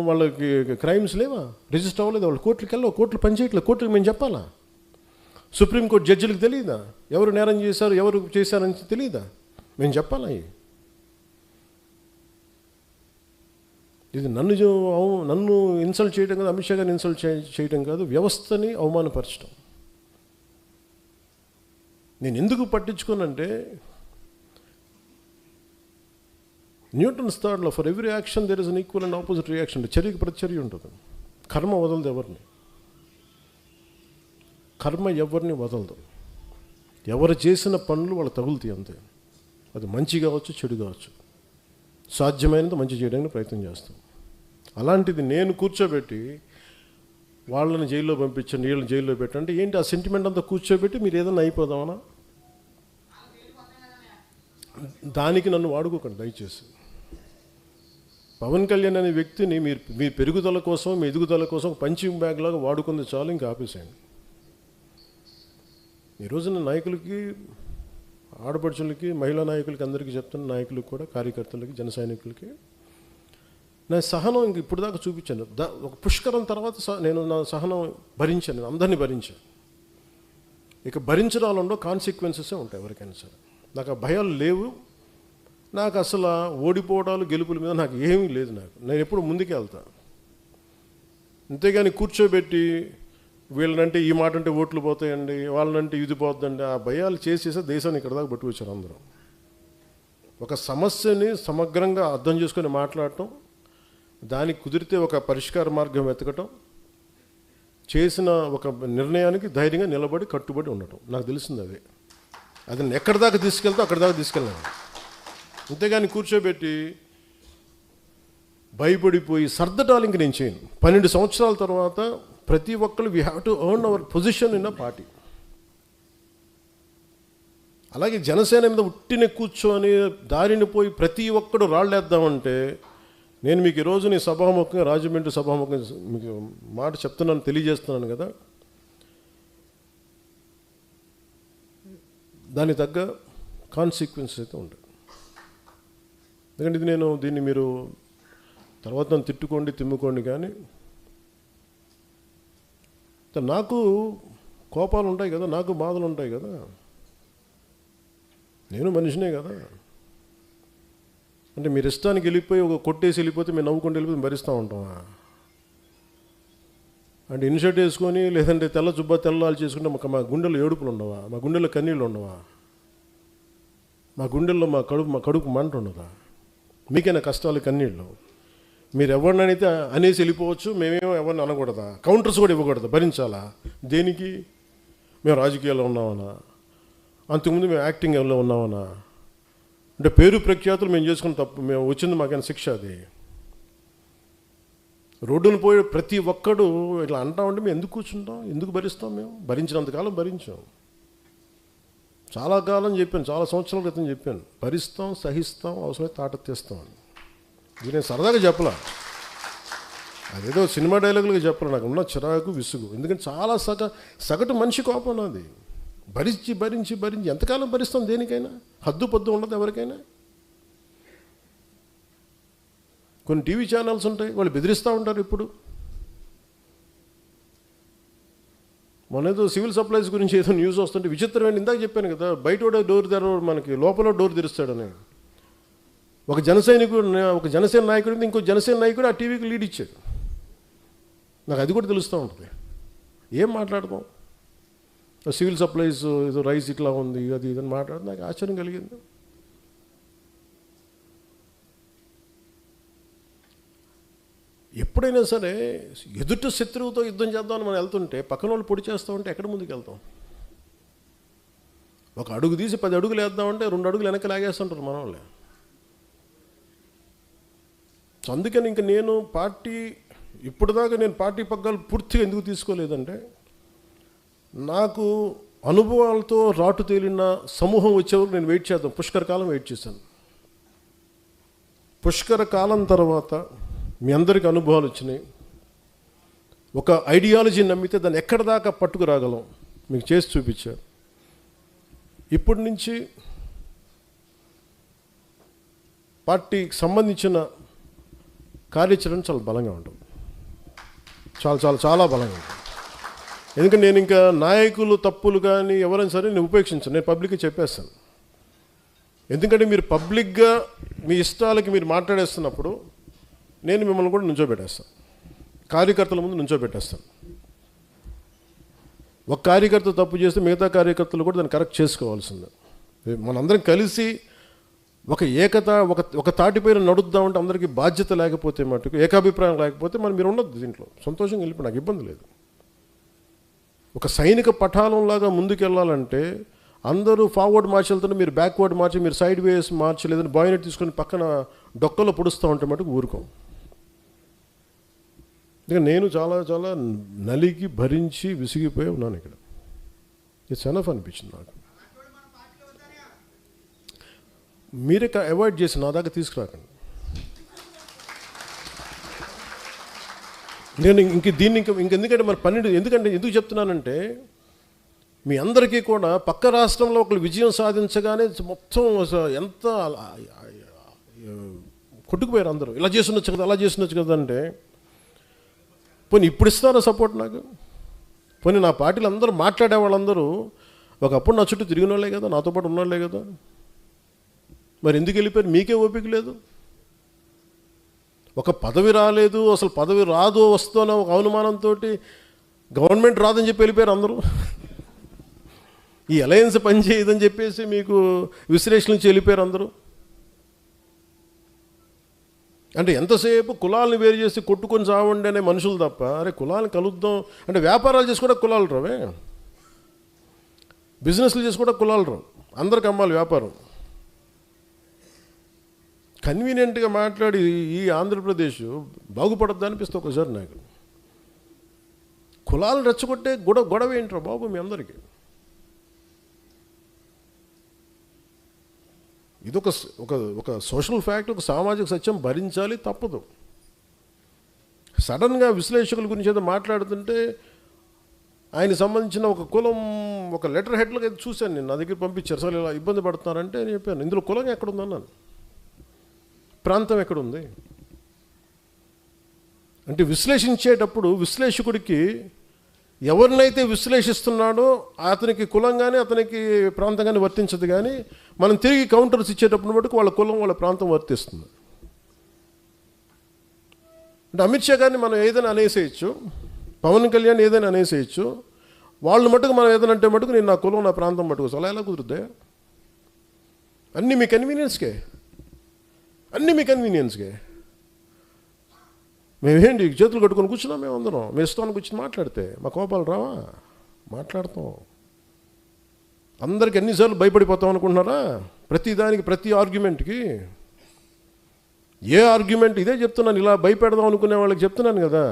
వాళ్ళకి క్రైమ్స్ లేవా? రిజిస్టర్ అవ్వలేదు, వాళ్ళు కోర్టులకు వెళ్ళవు, కోర్టులు పనిచేయట్లేదు, కోర్టులకు మేము చెప్పాలా? సుప్రీంకోర్టు జడ్జిలకు తెలియదా ఎవరు నేరం చేశారు, ఎవరు చేశారని తెలియదా? మేము చెప్పాలా? ఇది నన్ను ఇన్సల్ట్ చేయడం కాదు, అమిత్ షా గారిని ఇన్సల్ట్ చేయడం కాదు, వ్యవస్థని అవమానపరచడం. నేను ఎందుకు పట్టించుకోనంటే Newton's third law, for every action there is an equal and opposite reaction. చర్యకి ప్రతిచర్య ఉంటుంది. కర్మ వదలదు ఎవరిని, కర్మ ఎవరిని వదలదు. ఎవరు చేసిన పనులు వాళ్ళు తగులుతాయి అంతే. అది మంచి కావచ్చు, చెడు కావచ్చు. సాధ్యమైనంత మంచి చేయడానికి ప్రయత్నం చేస్తాం. అలాంటిది నేను కూర్చోబెట్టి వాళ్ళని జైల్లో పంపించండి, వీళ్ళని జైల్లో పెట్టండి ఏంటి? ఆ సెంటిమెంట్ అంతా కూర్చోబెట్టి మీరు ఏదైనా అయిపోదామనా? దానికి నన్ను వాడుకోకండి దయచేసి. పవన్ కళ్యాణ్ అనే వ్యక్తిని మీ పెరుగుదల కోసం, మీ ఎదుగుదల కోసం పంచింగ్ బ్యాగ్ లాగా వాడుకుంది చాలు, ఇంకా ఆపేసేయండి. ఈ రోజున నాయకులకి ఆడపడుచులకి, మహిళా నాయకులకి, అందరికీ చెప్తున్న నాయకులకు కూడా, కార్యకర్తలకి, జన సైనికులకి నా సహనం ఇంక ఇప్పుడు దాకా చూపించాను. ఒక పుష్కరం తర్వాత నేను నా సహనం భరించాను, నేను అందరినీ భరించాను. ఇక భరించడాలలో కాన్సిక్వెన్సెసే ఉంటాయి ఎవరికైనా సరే. నాకు ఆ భయాలు లేవు. నాకు అసలు ఓడిపోవడాలు, గెలుపుల మీద నాకు ఏమీ లేదు. నేను ఎప్పుడు ముందుకే వెళ్తాను. అంతేగాని కూర్చోబెట్టి వీళ్ళనంటే ఈ మాట అంటే ఓట్లు పోతాయండి, వాళ్ళనంటే ఇది పోతుందండి, ఆ భయాలు చేసేసే దేశాన్ని ఇక్కడ దాకా పట్టుకొచ్చారు అందరూ. ఒక సమస్యని సమగ్రంగా అర్థం చేసుకొని మాట్లాడటం, దానికి కుదిరితే ఒక పరిష్కార మార్గం వెతకటం, చేసిన ఒక నిర్ణయానికి ధైర్యంగా నిలబడి కట్టుబడి ఉండటం, నాకు తెలిసింది అదే. అది నేను ఎక్కడి దాకా తీసుకెళ్తే అక్కడి దాకా తీసుకెళ్ళాను. అంతేగాని కూర్చోబెట్టి భయపడిపోయి సర్దటాలు ఇంక నేను చేయను. 12 సంవత్సరాల తర్వాత ప్రతి ఒక్కరు we have to earn our position in a party. అలాగే జనసేన మీద ఉట్టిన కూర్చొని దారిని పోయి ప్రతి ఒక్కడు రాళ్ళేద్దామంటే, నేను మీకు ఈరోజు నీ సభాముఖంగా, రాజమండ్రి సభాముఖంగా మీకు మాట చెప్తున్నాను, తెలియజేస్తున్నాను కదా, దానికి తగ్గ కాన్సిక్వెన్సెస్ అయితే ఉంటాయి. ఎందుకంటే దీన్ని మీరు తర్వాత నన్ను తిట్టుకోండి, తిమ్ముకోండి, కానీ నాకు కోపాలు ఉంటాయి కదా, నాకు బాధలు ఉంటాయి కదా, నేను మనిషినే కదా. అంటే మీరు ఇష్టానికి వెళ్ళిపోయి ఒక కొట్టేసి వెళ్ళిపోతే మేము నవ్వుకుంటూ వెళ్ళిపోతే భరిస్తూ ఉంటామా? అంటే ఇన్షర్ట్ వేసుకొని లేదంటే తెల్ల జుబ్బా తెల్లాలు చేసుకుంటే మా గుండెల్లో ఏడుపులు ఉండవా? మా గుండెల్లో కన్నీళ్ళు ఉండవా? మా గుండెల్లో మా కడుపు మంట ఉండదా? మీకైనా కష్టాలు, కన్నీళ్ళు. మీరు ఎవరినైతే అనేసి వెళ్ళిపోవచ్చు, మేమేమో ఎవరిని అనకూడదా? కౌంటర్స్ కూడా ఇవ్వకూడదా? భరించాలా? దేనికి? మేము రాజకీయాల్లో ఉన్నామన్నా, అంతకుముందు మేము యాక్టింగ్లో ఉన్నామన్నా, అంటే పేరు ప్రఖ్యాతులు మేము చేసుకున్న తప్పు, మేము వచ్చింది మాకైనా శిక్ష అది. రోడ్డును పోయి ప్రతి ఒక్కడు ఇట్లా అంటా ఉంటే మేము ఎందుకు కూర్చుంటాం, ఎందుకు భరిస్తాం? మేము భరించినంతకాలం భరించాం. చాలా కాలం చెప్పాను, చాలా సంవత్సరాల క్రితం చెప్పాను, భరిస్తాం, సహిస్తాం, అవసరమైతే తాట తీస్తాం అని. ఇది నేను సరదాగా చెప్పలా, అదేదో సినిమా డైలాగులుగా చెప్పాలి. నాకు ఉన్న చిరాకు, విసుగు. ఎందుకంటే చాలా సగటు మనిషి కోపం నాది. భరించి ఎంతకాలం భరిస్తాం? దేనికైనా హద్దు పొద్దు ఉండదు ఎవరికైనా. కొన్ని టీవీ ఛానల్స్ ఉంటాయి, వాళ్ళు బెదిరిస్తూ ఉంటారు. ఇప్పుడు మొన్నేదో సివిల్ సప్లైస్ గురించి ఏదో న్యూస్ వస్తుంటే విచిత్రమైన, ఇందాక చెప్పాను కదా, బయట డోర్ తెరవడు, మనకి లోపల డోర్ తెరుస్తాడని. ఒక జనసేన నాయకుడు ఇంకో జనసేన నాయకుడు ఆ టీవీకి లీడ్ ఇచ్చాడు. నాకు అది కూడా తెలుస్తూ ఉంటుంది. ఏం మాట్లాడదాం? సివిల్ సప్లైస్ ఏదో రైస్ ఇట్లా ఉంది, అది ఇదని మాట్లాడితే నాకు ఆశ్చర్యం కలిగింది. ఎప్పుడైనా సరే ఎదుటి శత్రువుతో యుద్ధం చేద్దామని మనం వెళ్తుంటే పక్కన వాళ్ళు పొడి చేస్తూ ఉంటే ఎక్కడ ముందుకు వెళ్తాం? ఒక అడుగు తీసి 10 అడుగులు వేద్దామంటే 2 అడుగులు వెనక్కి లాగేస్తుంటారు మన వాళ్ళే. సో అందుకని ఇంక నేను ఇప్పటిదాకా నేను పార్టీ పగ్గాలు పూర్తిగా ఎందుకు తీసుకోలేదంటే, నాకు అనుభవాలతో రాటు తేలిన సమూహం వచ్చేవరకు నేను వెయిట్ చేద్దాం. పుష్కర కాలం వెయిట్ చేశాను. పుష్కర కాలం తర్వాత మీ అందరికీ అనుభవాలు వచ్చినాయి. ఒక ఐడియాలజీ నమ్మితే దాన్ని ఎక్కడి దాకా పట్టుకురాగలం మీకు చేసి చూపించారు. ఇప్పటి నుంచి పార్టీకి సంబంధించిన కార్యాచరణ చాలా బలంగా ఉంటుంది. చాలా బలంగా ఉంటుంది. ఎందుకంటే నేను ఇంకా నాయకులు తప్పులు కానీ ఎవరైనా సరే నేను ఉపేక్షించాను. నేను పబ్లిక్గా చెప్పేస్తాను. ఎందుకంటే మీరు పబ్లిక్గా మీ ఇష్టాలకి మీరు మాట్లాడేస్తున్నప్పుడు నేను మిమ్మల్ని కూడా నుంచోబెట్టేస్తాను, కార్యకర్తల ముందు నుంచోబెట్టేస్తాను. ఒక కార్యకర్త తప్పు చేస్తే మిగతా కార్యకర్తలు కూడా దాన్ని కరెక్ట్ చేసుకోవాల్సిందే. మనందరం కలిసి ఒక తాటిపైన నడుద్దామంటే అందరికీ బాధ్యత లేకపోతే, మటుకు ఏకాభిప్రాయం లేకపోతే మీరు ఉండొద్దు దీంట్లో. సంతోషంగా వెళ్ళిపోయి నాకు ఇబ్బంది లేదు. ఒక సైనిక పఠాలంలాగా ముందుకెళ్ళాలంటే అందరూ ఫార్వర్డ్ మార్చి వెళ్తుంటే మీరు బ్యాక్వర్డ్ మార్చి, మీరు సైడ్ వేస్ మార్చి, లేదంటే బాయినెట్ తీసుకొని పక్కన డొక్కలో పొడుస్తూ ఉంటే మటుకు ఊరుకోం. నేను చాలా నలిగి భరించి విసిగిపోయి ఉన్నాను. ఇక్కడ ఇట్స్ ఎనఫ్ అనిపించింది నాకు. మీరే అవాయిడ్ చేసి నా దాకా తీసుకురాకండి. నేను ఎందుకంటే మన 12 ఎందుకు చెప్తున్నానంటే, మీ అందరికీ కూడా పక్క రాష్ట్రంలో ఒకరు విజయం సాధించగానే మొత్తం ఎంత కొట్టుకుపోయారు అందరూ. ఇలా చేస్తుండొచ్చు కదా, అలా చేస్తుండొచ్చు కదా అంటే, పోనీ ఇప్పుడు ఇస్తారా సపోర్ట్ నాకు? పోనీ నా పార్టీలు అందరూ మాట్లాడే వాళ్ళందరూ ఒకప్పుడు నా చుట్టూ తిరిగిన వాళ్ళే కదా, నాతో పాటు ఉన్నవాళ్ళే కదా, మరి ఎందుకు వెళ్ళిపోయారు? మీకే ఓపిక లేదు. ఒక పదవి రాలేదు, అసలు పదవి రాదు వస్తుందో ఒక అనుమానంతో గవర్నమెంట్ రాదని చెప్పి వెళ్ళిపోయారు అందరూ. ఈ అలయన్స్ పనిచేయదని చెప్పేసి మీకు విశ్లేషణ నుంచి వెళ్ళిపోయారు అందరూ. అంటే ఎంతసేపు కులాలను వేరు చేసి కొట్టుకొని చావండి అనే మనుషులు తప్ప, అరే కులాలను కలుద్దాం అంటే వ్యాపారాలు చేసి కూడా కులాలు రావే, బిజినెస్లు చేసి కూడా కులాలు రావు, అందరికి అమ్మాలి వ్యాపారం. కన్వీనియంట్గా మాట్లాడి ఈ ఆంధ్రప్రదేశ్ బాగుపడద్దు అనిపిస్తుంది ఒకసారి నాకు. కులాలను రెచ్చగొట్టే గొడవ ఏంట్రా బాబు మీ అందరికీ? ఇది ఒక సోషల్ ఫ్యాక్ట్, ఒక సామాజిక సత్యం, భరించాలి, తప్పదు. సడన్గా విశ్లేషకుల గురించి ఏదో మాట్లాడుతుంటే ఆయనకు సంబంధించిన ఒక కులం ఒక లెటర్ హెడ్లకు అయితే చూశాను నేను, నా దగ్గర పంపించారు. అసలు ఇలా ఇబ్బంది పడుతున్నారంటే నేను చెప్పాను, ఇందులో కులం ఎక్కడుందన్నాను, ప్రాంతం ఎక్కడుంది అంటే విశ్లేషించేటప్పుడు విశ్లేషకుడికి ఎవరినైతే విశ్లేషిస్తున్నాడో అతనికి కులం కానీ అతనికి ప్రాంతం కానీ వర్తించదు. కానీ మనం తిరిగి కౌంటర్స్ ఇచ్చేటప్పుడు మటుకు వాళ్ళ కులం వాళ్ళ ప్రాంతం వర్తిస్తుంది. అంటే అమిత్ షా గారిని మనం ఏదైనా అనేసేయచ్చు, పవన్ కళ్యాణ్ ఏదైనా అనేసేయచ్చు, వాళ్ళు మటుకు మనం ఏదైనా అంటే మటుకు నేను నా కులం నా ప్రాంతం మటుకు అలా ఎలా కుదురుద్దే? అన్నీ మీ కన్వీనియన్స్కే, అన్నీ మీ కన్వీనియన్స్కే. మేమేంటి చేతులు కట్టుకొని కూర్చున్నాం, మేము అందరం మేము ఇస్తానికి కూర్చొని మాట్లాడితే మా కోపాలు రావా? మాట్లాడతాం. అందరికి ఎన్నిసార్లు భయపడిపోతాం అనుకుంటున్నారా? ప్రతిదానికి ప్రతి ఆర్గ్యుమెంట్కి ఏ ఆర్గ్యుమెంట్ ఇదే చెప్తున్నాను, ఇలా భయపెడదాం అనుకునే వాళ్ళకి చెప్తున్నాను కదా.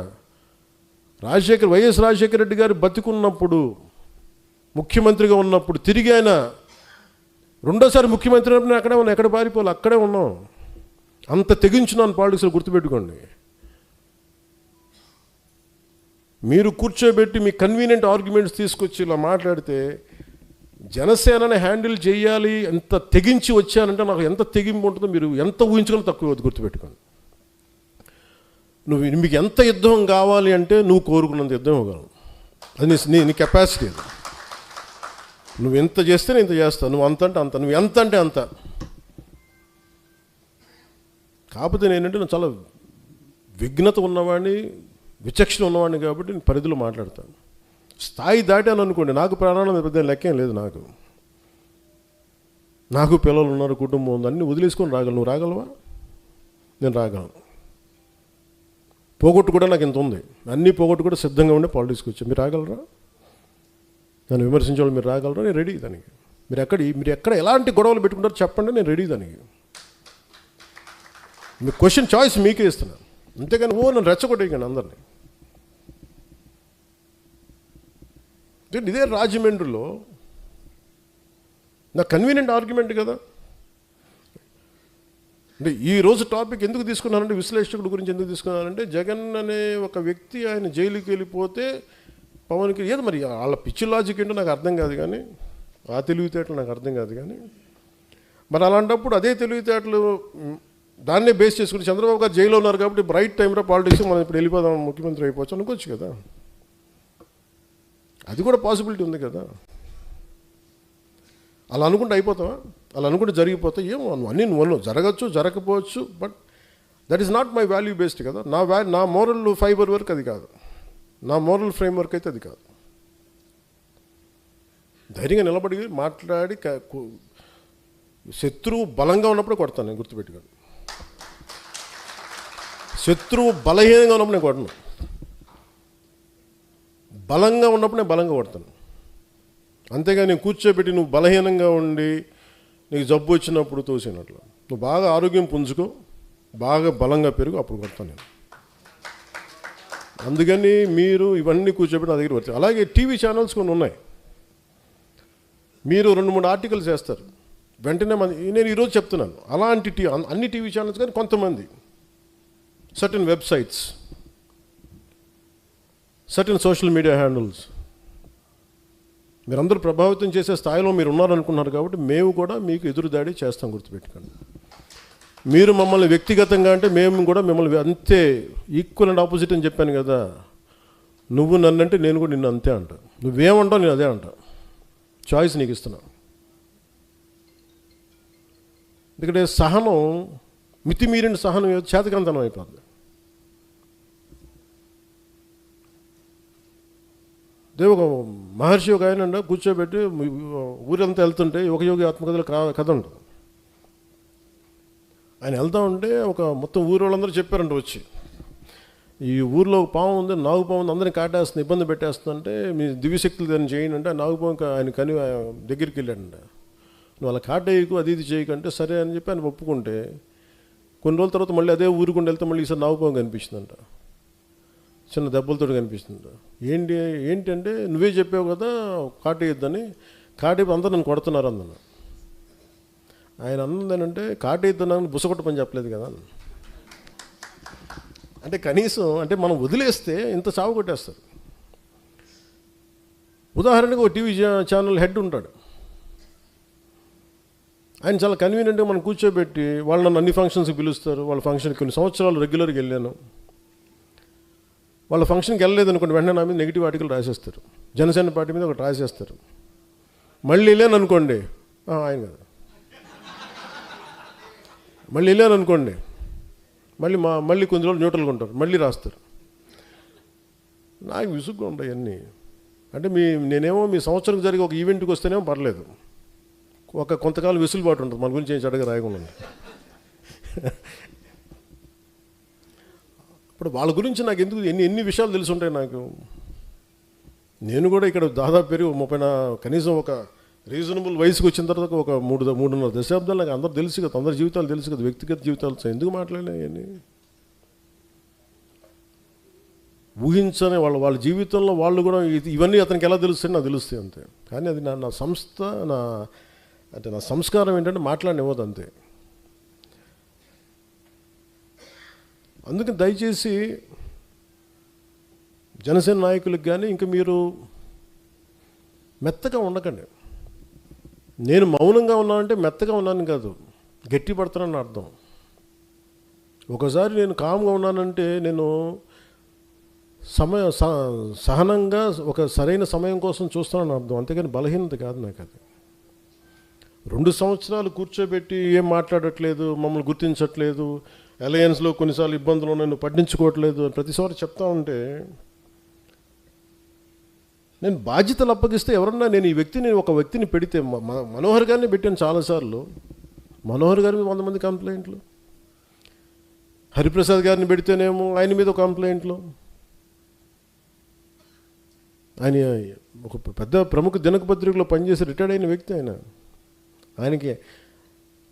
వైఎస్ రాజశేఖర రెడ్డి గారు బతికున్నప్పుడు ముఖ్యమంత్రిగా ఉన్నప్పుడు తిరిగి ఆయన రెండోసారి ముఖ్యమంత్రి అయినప్పుడు అక్కడే ఉన్నాం, ఎక్కడ పారిపోవాలి అక్కడే ఉన్నాం. అంత తెగించున్నాను పాలిటిక్స్లో, గుర్తుపెట్టుకోండి. మీరు కూర్చోబెట్టి మీ కన్వీనియంట్ ఆర్గ్యుమెంట్స్ తీసుకొచ్చి ఇలా మాట్లాడితే జనసేనని హ్యాండిల్ చేయాలి ఎంత తెగించి వచ్చానంటే నాకు ఎంత తెగింపు ఉంటుందో మీరు ఎంత ఊహించుకుని తక్కువ, గుర్తుపెట్టుకోండి. మీకు ఎంత యుద్ధం కావాలి అంటే నువ్వు కోరుకున్నంత యుద్ధం ఇవ్వగలవు, అది నీ కెపాసిటీ. అది నువ్వు ఎంత చేస్తే నేను ఇంత చేస్తాను, నువ్వు అంత అంటే అంత, నువ్వు ఎంత అంటే అంత. కాకపోతే నేనంటే నేను చాలా విఘ్నత ఉన్నవాడిని, విచక్షణ ఉన్నవాడిని కాబట్టి నేను పరిధిలో మాట్లాడతాను. స్థాయి దాటాను అనుకోండి, నాకు ప్రాణాల పెద్ద లెక్కేం లేదు. నాకు పిల్లలు ఉన్నారు, కుటుంబం ఉంది, అన్నీ వదిలేసుకొని రాగలను. నువ్వు రాగలవా? నేను రాగలను. పోగొట్టు కూడా నాకు ఇంత ఉంది, అన్నీ పోగొట్టు కూడా సిద్ధంగా ఉండే పాలిటిక్స్కి వచ్చాను. మీరు రాగలరా? నన్ను విమర్శించేవాళ్ళు మీరు రాగలరా? నేను రెడీ దానికి. మీరు ఎక్కడ ఎలాంటి గొడవలు పెట్టుకుంటారో చెప్పండి, నేను రెడీ దానికి. మీ క్వశ్చన్ చాయిస్ మీకే ఇస్తున్నాను, అంతేగాని నన్ను రెచ్చగొట్టేయకండి అందరినీ. ఇదే రాజమండ్రిలో నా కన్వీనియంట్ ఆర్గ్యుమెంట్ కదా. అంటే ఈరోజు టాపిక్ ఎందుకు తీసుకున్నానంటే, విశ్లేషకుడి గురించి ఎందుకు తీసుకున్నానంటే, జగన్ అనే ఒక వ్యక్తి ఆయన జైలుకి వెళ్ళిపోతే పవన్కి ఏదో మరి వాళ్ళ పిచ్చి లాజిక్ ఏంటో నాకు అర్థం కాదు, కానీ ఆ తెలివితేటలు నాకు అర్థం కాదు. కానీ మరి అలాంటప్పుడు అదే తెలివితేటలు దాన్నే బేస్ చేసుకుని చంద్రబాబు గారు జైల్లో ఉన్నారు కాబట్టి బ్రైట్ టైంలో పాలిటిక్స్ మనం ఇప్పుడు వెళ్ళిపోదాం, ముఖ్యమంత్రి అయిపోవచ్చు అనుకోవచ్చు కదా. అది కూడా పాసిబిలిటీ ఉంది కదా. అలా అనుకుంటే అయిపోతావా? అలా అనుకుంటే జరిగిపోతాయి. ఏమో అన్నీ నువ్వు జరగచ్చు, జరగకపోవచ్చు, but that is not my value based కదా. నా మోరల్ ఫైబర్ వర్క్ అది కాదు, నా మోరల్ ఫ్రేమ్ వర్క్ అయితే అది కాదు. ధైర్యంగా నిలబడి మాట్లాడి శత్రువు బలంగా ఉన్నప్పుడు కొడతాను నేను, గుర్తుపెట్టుకోండి. శత్రువు బలహీనంగా ఉన్నప్పుడు నేను కొడను, బలంగా ఉన్నప్పుడు నేను బలంగా కొడతాను. అంతేగా నేను కూర్చోబెట్టి నువ్వు బలహీనంగా ఉండి నీకు జబ్బు వచ్చినప్పుడు తోసినట్లు, నువ్వు బాగా ఆరోగ్యం పుంజుకో, బాగా బలంగా పెరుగు, అప్పుడు కొడతాను నేను. అందుకని మీరు ఇవన్నీ కూర్చోబెట్టి నా దగ్గర వచ్చాయి. అలాగే టీవీ ఛానల్స్ కొన్ని ఉన్నాయి, మీరు 2-3 ఆర్టికల్స్ వేస్తారు, వెంటనే నేను ఈరోజు చెప్తున్నాను అలాంటి అన్ని టీవీ ఛానల్స్ కానీ కొంతమంది certain websites, certain social media handles మీరందరూ ప్రభావితం చేసే స్థాయిలో మీరు ఉన్నారనుకున్నారు కాబట్టి మేము కూడా మీకు ఎదురుదాడి చేస్తాం, గుర్తుపెట్టుకోండి. మీరు మమ్మల్ని వ్యక్తిగతంగా అంటే మేము కూడా మిమ్మల్ని అంతే ఈక్వల్ అండ్ ఆపోజిట్ అని చెప్పాను కదా. నువ్వు నన్నంటే నేను కూడా నిన్ను అంతే అంట. నువ్వేమంటావు నేను అదే అంట. చాయిస్ నీకు ఇస్తున్నా. ఎందుకంటే సహనం, మితిమీరిన సహనం చేతకంతనం అయిపోతుంది. ఒక మహర్షి ఒక ఆయన కూర్చోబెట్టి ఊరంతా వెళ్తుంటే ఒక యోగి ఆత్మకథలు కథ ఉంటుంది. ఆయన వెళ్తూ ఉంటే ఒక మొత్తం ఊరు వాళ్ళందరూ చెప్పారంట వచ్చి, ఈ ఊరిలో పాము ఉంది, నాగు పాము ఉంది, అందరినీ కాటేస్తుంది, ఇబ్బంది పెట్టేస్తుందంటే మీ దివ్యశక్తులు దాన్ని చేయండి అంటే నాగు పాము ఆయన కని దగ్గరికి వెళ్ళాడంట. నువ్వు అలా కాటేయకు, అది ఇది చేయకంటే సరే అని చెప్పి ఆయన ఒప్పుకుంటే కొన్ని రోజుల తర్వాత మళ్ళీ అదే ఊరుకుండా వెళ్తే మళ్ళీ ఈసారి నాగు పాము కనిపిస్తుందంట, చిన్న దెబ్బలతో కనిపిస్తుందంట. ఏంటంటే నువ్వే చెప్పావు కదా కాటేయొద్దని, కాటేపు అందరూ నన్ను కొడుతున్నారు అందను. ఆయన అన్నదేనంటే కాటేద్దానని బుసకొట్ట పని చెప్పలేదు కదా. అంటే కనీసం అంటే మనం వదిలేస్తే ఇంత చావు కొట్టేస్తారు. ఉదాహరణకు ఒక టీవీ ఛానల్ హెడ్ ఉంటాడు, ఆయన చాలా కన్వీనియంట్గా మనం కూర్చోబెట్టి వాళ్ళు నన్ను అన్ని ఫంక్షన్స్కి పిలుస్తారు. వాళ్ళ ఫంక్షన్కి కొన్ని సంవత్సరాలు రెగ్యులర్గా వెళ్ళాను. వాళ్ళ ఫంక్షన్కి వెళ్ళలేదు అనుకోండి, వెంటనే నా మీద నెగిటివ్ ఆర్టికల్ రాసేస్తారు. జనసేన పార్టీ మీద ఒకటి రాసేస్తారు. మళ్ళీ వెళ్ళాను అనుకోండి, ఆయన కదా. మళ్ళీ వెళ్ళాను అనుకోండి, మళ్ళీ కొన్ని రోజులు న్యూట్రల్గా ఉంటారు, మళ్ళీ రాస్తారు. నాకు విసుగ్గా ఉంటాయి అన్నీ. అంటే నేనేమో మీ సంవత్సరం జరిగే ఒక ఈవెంట్కి వస్తేనేమో పర్లేదు, ఒక కొంతకాలం వెసులుబాటు ఉంటుంది, మన గురించి ఏం చెడ్డగా రాయకుండా. ఇప్పుడు వాళ్ళ గురించి నాకు ఎందుకు ఎన్ని విషయాలు తెలిసి ఉంటాయి నాకు. నేను కూడా ఇక్కడ దాదాపు పెరిగి కనీసం ఒక రీజనబుల్ వయసుకి వచ్చిన తర్వాత ఒక 3.5 దశాబ్దాలు నాకు అందరూ తెలుసు కదా, అందరి జీవితాలు తెలుసు కదా, వ్యక్తిగత జీవితాలు ఎందుకు మాట్లాడలేని ఊహించని వాళ్ళ జీవితంలో వాళ్ళు కూడా ఇవన్నీ అతనికి ఎలా తెలుస్తాయి నాకు తెలుస్తాయి అంతే. కానీ అది నా సంస్థ నా సంస్కారం ఏంటంటే మాట్లాడనివ్వదు అంతే. అందుకని దయచేసి జనసేన నాయకులకు కానీ ఇంకా మీరు మెత్తగా ఉండకండి. నేను మౌనంగా ఉన్నానంటే మెత్తగా ఉన్నాను కాదు, గట్టి పడుతున్నానని అర్థం. ఒకసారి నేను కామ్గా ఉన్నానంటే నేను సహనంగా ఒక సరైన సమయం కోసం చూస్తున్నానని అర్థం, అంతేగాని బలహీనత కాదు నాకు. అది 2 సంవత్సరాలు కూర్చోబెట్టి ఏం మాట్లాడట్లేదు, మమ్మల్ని గుర్తించట్లేదు, అలయన్స్లో కొన్నిసార్లు ఇబ్బందులు ఉన్నాయి, నువ్వు పట్టించుకోవట్లేదు ప్రతిసారి చెప్తా ఉంటే నేను బాధ్యతలు అప్పగిస్తే ఎవరన్నా నేను ఒక వ్యక్తిని పెడితే మనోహర్ గారిని పెట్టాను చాలాసార్లు. మనోహర్ గారి మీద 100 మంది కంప్లైంట్లు, హరిప్రసాద్ గారిని పెడితేనేమో ఆయన మీద ఒక కంప్లైంట్లు. ఆయన ఒక పెద్ద ప్రముఖ దినపత్రికలో పనిచేసి రిటైర్డ్ అయిన వ్యక్తి. ఆయనకి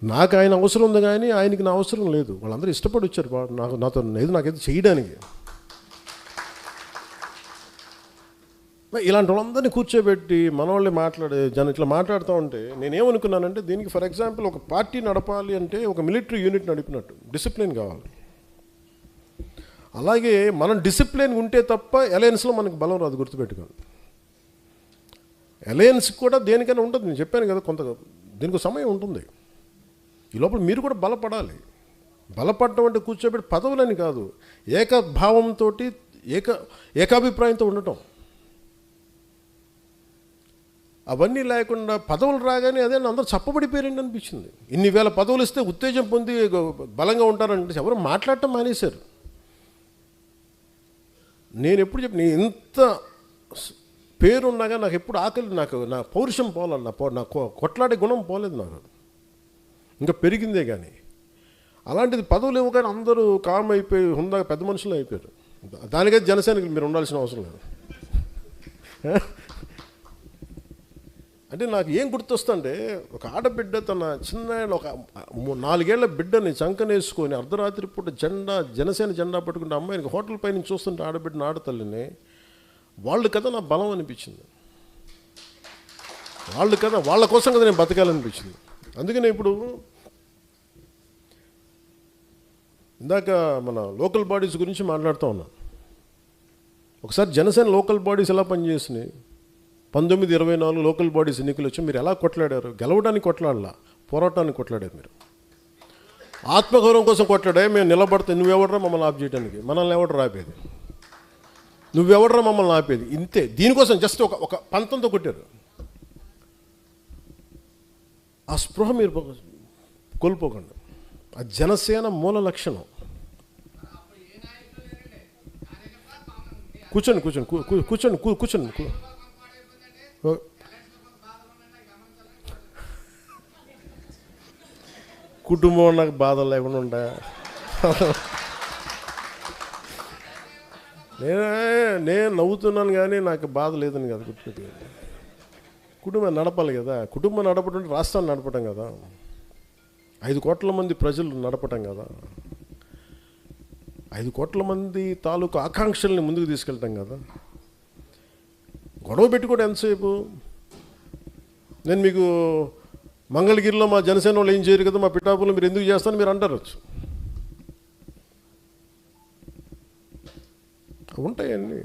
నాకు ఆయన అవసరం ఉంది కానీ ఆయనకి నా అవసరం లేదు. వాళ్ళందరూ ఇష్టపడి వచ్చారు నాకైతే చేయడానికి. ఇలాంటి వాళ్ళందరినీ కూర్చోబెట్టి మనవాళ్ళే ఇట్లా మాట్లాడుతూ ఉంటే నేనేమనుకున్నానంటే దీనికి ఫర్ ఎగ్జాంపుల్ ఒక పార్టీ నడపాలి అంటే ఒక మిలిటరీ యూనిట్ నడిపినట్టు డిసిప్లిన్ కావాలి. అలాగే మనం డిసిప్లిన్ ఉంటే తప్ప అలయన్స్లో మనకు బలం రాదు, గుర్తుపెట్టుకోండి. అలయన్స్ కూడా దేనికైనా ఉంటుంది, నేను చెప్పాను కదా, దీనికి సమయం ఉంటుంది. ఈ లోపల మీరు కూడా బలపడాలి. బలపడటం అంటే కూర్చోబెట్టి పదవులని కాదు, ఏకభావంతో ఏకాభిప్రాయంతో ఉండటం. అవన్నీ లేకుండా పదవులు రాగానే అదే అందరూ చప్పబడిపోయారండి అనిపించింది. ఇన్ని వేల పదవులు ఇస్తే ఉత్తేజం పొంది బలంగా ఉంటారంటే ఎవరు మాట్లాడటం మానేశారు. నేను ఎప్పుడు చెప్పిన ఇంత పేరున్నాగా నాకు ఎప్పుడు ఆకలి, నా పౌరుషం పోలేదు, నా కొట్లాడే గుణం పోలేదు నాకు, ఇంకా పెరిగిందే. కానీ అలాంటిది పదవులు ఇవ్వగానే అందరూ కామ్ అయిపోయి హుందాగా పెద్ద మనుషులు అయిపోయారు. దానికైతే జనసేనకి మీరు ఉండాల్సిన అవసరం లేదు. అంటే నాకు ఏం గుర్తొస్తుంటే ఒక ఆడబిడ్డ తన చిన్న ఒక 4 ఏళ్ల బిడ్డని చంకనేసుకొని అర్ధరాత్రి పూట జనసేన జెండా పట్టుకుంటే అమ్మాయిని హోటల్ పై నుంచి చూస్తుంటే ఆడబిడ్డని ఆడతల్లిని వాళ్ళు కదా నా బలం అనిపించింది. వాళ్ళ కోసం కదా నేను బతకాలనిపించింది. అందుకనే ఇప్పుడు ఇందాక మన లోకల్ బాడీస్ గురించి మాట్లాడుతూ ఉన్నాను. ఒకసారి జనసేన లోకల్ బాడీస్ ఎలా పనిచేసినాయి, 1924 లోకల్ బాడీస్ ఎన్నికలు వచ్చి మీరు ఎలా కొట్లాడారు? గెలవడానికి కొట్లాడలా, పోరాటానికి కొట్లాడారు. మీరు ఆత్మగౌరవం కోసం కొట్లాడే. మేము నిలబడితే నువ్వెవడరా మమ్మల్ని ఆప్ చేయడానికి? మనల్ని ఎవడరా ఆపేది? నువ్వెవడరా మమ్మల్ని ఆపేది? ఇంతే. దీనికోసం జస్ట్ ఒక పంతంతో కొట్టారు. ఆ స్పృహ మీరు కోల్పోకండి. ఆ జనసేన మూల లక్షణం. కూర్చోండి కూర్చోండి కూర్చోండి కూర్చోండి. కుటుంబం నాకు బాధలు లేకుండా ఉంటాయా? నేను నవ్వుతున్నాను కానీ నాకు బాధ లేదని కదా గుర్తుపెట్టి. కుటుంబం నడపాలి కదా. కుటుంబం నడపడం రాష్ట్రాన్ని నడపటం కదా. 5 కోట్ల మంది ప్రజలు నడపటం కదా. 5 కోట్ల మంది తాలూకు ఆకాంక్షల్ని ముందుకు తీసుకెళ్తాం కదా. గొడవ పెట్టుకోవడం ఎంతసేపు? నేను మీకు మంగళగిరిలో మా జనసేన వాళ్ళు ఏం చేయరు కదా, మా పిఠాపురం మీరు ఎందుకు చేస్తారని మీరు అంటారచ్చు. ఉంటాయండి.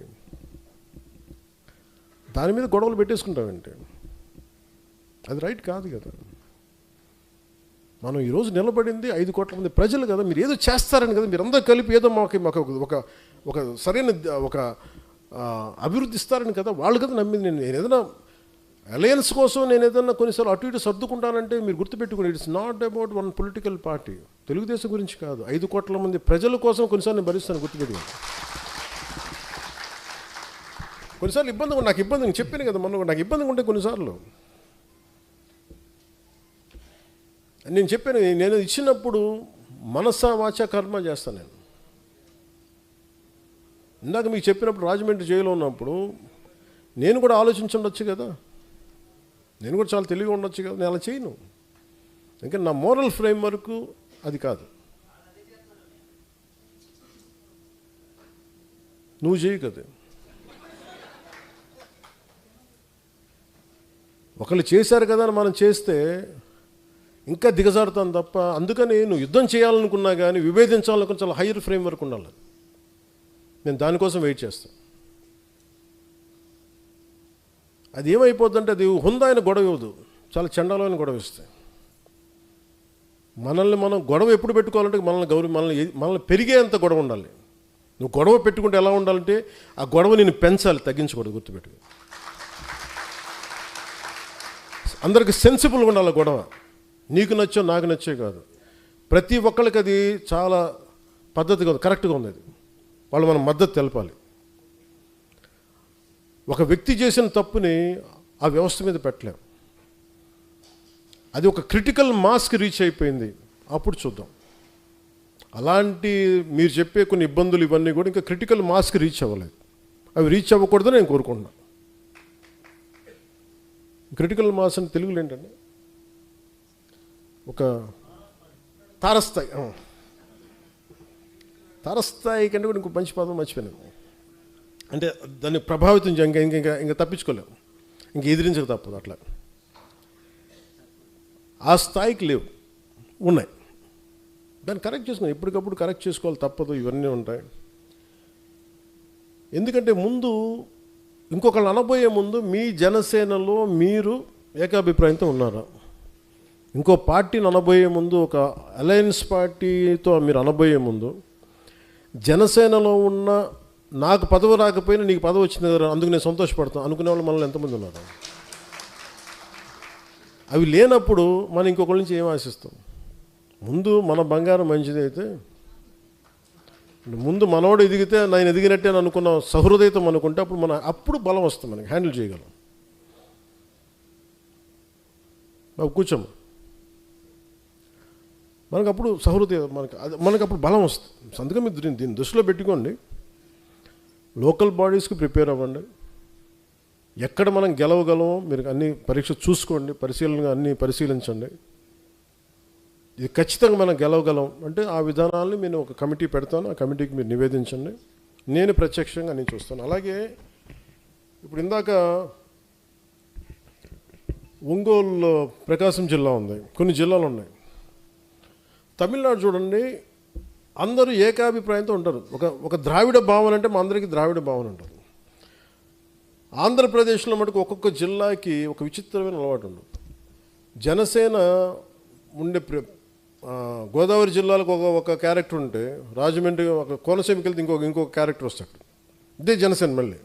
దాని మీద గొడవలు పెట్టేసుకుంటామంటే అది రైట్ కాదు కదా. మనం ఈరోజు నిలబడింది 5 కోట్ల మంది ప్రజలు కదా. మీరు ఏదో చేస్తారని కదా. మీరు అందరూ కలిపి ఏదో మాకు ఒక సరైన ఒక అభివృద్ధి ఇస్తారని కదా వాళ్ళు కదా నమ్మింది. నేను ఏదైనా అలయన్స్ కోసం నేను ఏదైనా కొన్నిసార్లు అటు ఇటు సర్దుకుంటానంటే మీరు గుర్తుపెట్టుకుని, it's not about one political party. Telugu Desam గురించి కాదు, 5 కోట్ల మంది ప్రజల కోసం కొన్నిసార్లు నేను భరిస్తాను. గుర్తుపెట్టుకుని కొన్నిసార్లు ఇబ్బంది, నాకు ఇబ్బంది నేను చెప్పాను కదా మొన్న, నాకు ఇబ్బందిగా ఉంటే కొన్నిసార్లు నేను చెప్పాను. నేను ఇచ్చినప్పుడు మనసా వాచ కర్మ చేస్తాను. నేను ఇందాక మీకు చెప్పినప్పుడు రాజమండ్రి జైల్లో ఉన్నప్పుడు నేను కూడా ఆలోచించుండొచ్చు కదా. నేను కూడా చాలా తెలివిగా ఉండొచ్చు కదా. నేను అలా చేయను. ఇంకా నా మోరల్ ఫ్రేమ్ వర్క్ అది కాదు. నువ్వు చేయి కదా. ఒకళ్ళు చేశారు కదా అని మనం చేస్తే ఇంకా దిగజారుతాను తప్ప. అందుకని నువ్వు యుద్ధం చేయాలనుకున్నా కానీ విభేదించాలనుకున్న చాలా హైయర్ ఫ్రేమ్ వర్క్ ఉండాలి. నేను దానికోసం వెయిట్ చేస్తాను. అది ఏమైపోద్దంటే అది హుందాయిన గొడవ ఇవ్వదు, చాలా చండాలమైన గొడవ ఇస్తాయి. మనల్ని మనం గొడవ ఎప్పుడు పెట్టుకోవాలంటే మనల్ని పెరిగేంత గొడవ ఉండాలి. నువ్వు గొడవ పెట్టుకుంటే ఎలా ఉండాలంటే ఆ గొడవ నేను పెంచాలి, తగ్గించకూడదు. గుర్తుపెట్టుకో. అందరికి సెన్సిబుల్గా ఉండాలి గొడవ. నీకు నచ్చో నాకు నచ్చే కాదు, ప్రతి ఒక్కరికి అది చాలా పద్ధతిగా ఉంది, కరెక్ట్గా ఉంది. అది వాళ్ళు మనం మద్దతు తెలపాలి. ఒక వ్యక్తి చేసిన తప్పుని ఆ వ్యవస్థ మీద పెట్టలేం. అది ఒక క్రిటికల్ మాస్కి రీచ్ అయిపోయింది, అప్పుడు చూద్దాం. అలాంటి మీరు చెప్పే కొన్ని ఇబ్బందులు ఇవన్నీ కూడా ఇంకా క్రిటికల్ మాస్కి రీచ్ అవ్వలేదు. అవి రీచ్ అవ్వకూడదని నేను కోరుకుంటున్నాను. క్రిటికల్ మాస్ అని తెలుగులో ఏంటండి? ఒక తారస్థాయి. తారస్థాయి కంటే కూడా ఇంకో మంచి పదం మర్చిపోయాను. అంటే దాన్ని ప్రభావితం ఇంకా తప్పించుకోలేము, ఇంక ఎదిరించక తప్పదు. అట్లా ఆ స్థాయికి లేవు, ఉన్నాయి. దాన్ని కరెక్ట్ చేసుకున్నాం, ఎప్పటికప్పుడు కరెక్ట్ చేసుకోవాలి, తప్పదు. ఇవన్నీ ఉంటాయి. ఎందుకంటే ముందు ఇంకొకళ్ళు అనబోయే ముందు మీ జనసేనలో మీరు ఏకాభిప్రాయంతో ఉన్నారా? ఇంకో పార్టీని అనబోయే ముందు, ఒక అలయన్స్ పార్టీతో మీరు అనబోయే ముందు జనసేనలో ఉన్న నాకు పదవి రాకపోయినా నీకు పదవి వచ్చింది కదా అందుకు నేను సంతోషపడతాను అనుకునే వాళ్ళు మనల్ని ఎంతమంది ఉన్నారు? అవి లేనప్పుడు మనం ఇంకొకరి నుంచి ఏం ఆశిస్తాం? ముందు మన బంగారం మంచిదైతే, ముందు మనోడు ఎదిగితే నేను ఎదిగినట్టే అని అనుకున్న సహృదయతం అనుకుంటే అప్పుడు బలం వస్తుంది, మనకి హ్యాండిల్ చేయగలం. బాబు కూర్చోము, మనకు అప్పుడు సహృదయం, మనకు అప్పుడు బలం వస్తుంది. అందుకే మీరు దీన్ని దృష్టిలో పెట్టుకోండి. లోకల్ బాడీస్కి ప్రిపేర్ అవ్వండి. ఎక్కడ మనం గెలవగలమో మీరు అన్ని పరీక్ష చూసుకోండి, అన్నీ పరిశీలించండి. ఇది ఖచ్చితంగా మనం గెలవగలం అంటే ఆ విధానాలను నేను ఒక కమిటీ పెడతాను, ఆ కమిటీకి మీరు నివేదించండి. నేను ప్రత్యక్షంగా నేను చూస్తాను. అలాగే ఇప్పుడు ఇందాక ఒంగోలు ప్రకాశం జిల్లా ఉంది, కొన్ని జిల్లాలు ఉన్నాయి. తమిళనాడు చూడండి, అందరూ ఏకాభిప్రాయంతో ఉంటారు. ఒక ద్రావిడ భావన అంటే మా అందరికీ ద్రావిడ భావన ఉంటుంది. ఆంధ్రప్రదేశ్లో మటుకు ఒక్కొక్క జిల్లాకి ఒక విచిత్రమైన అలవాటు ఉండదు. జనసేన ఉండే గోదావరి జిల్లాలకు ఒక క్యారెక్టర్ ఉంటే, రాజమండ్రి ఒక కోనసీమకి వెళ్తే ఇంకొక క్యారెక్టర్ వస్తాడు. ఇదే జనసేన. మళ్ళీ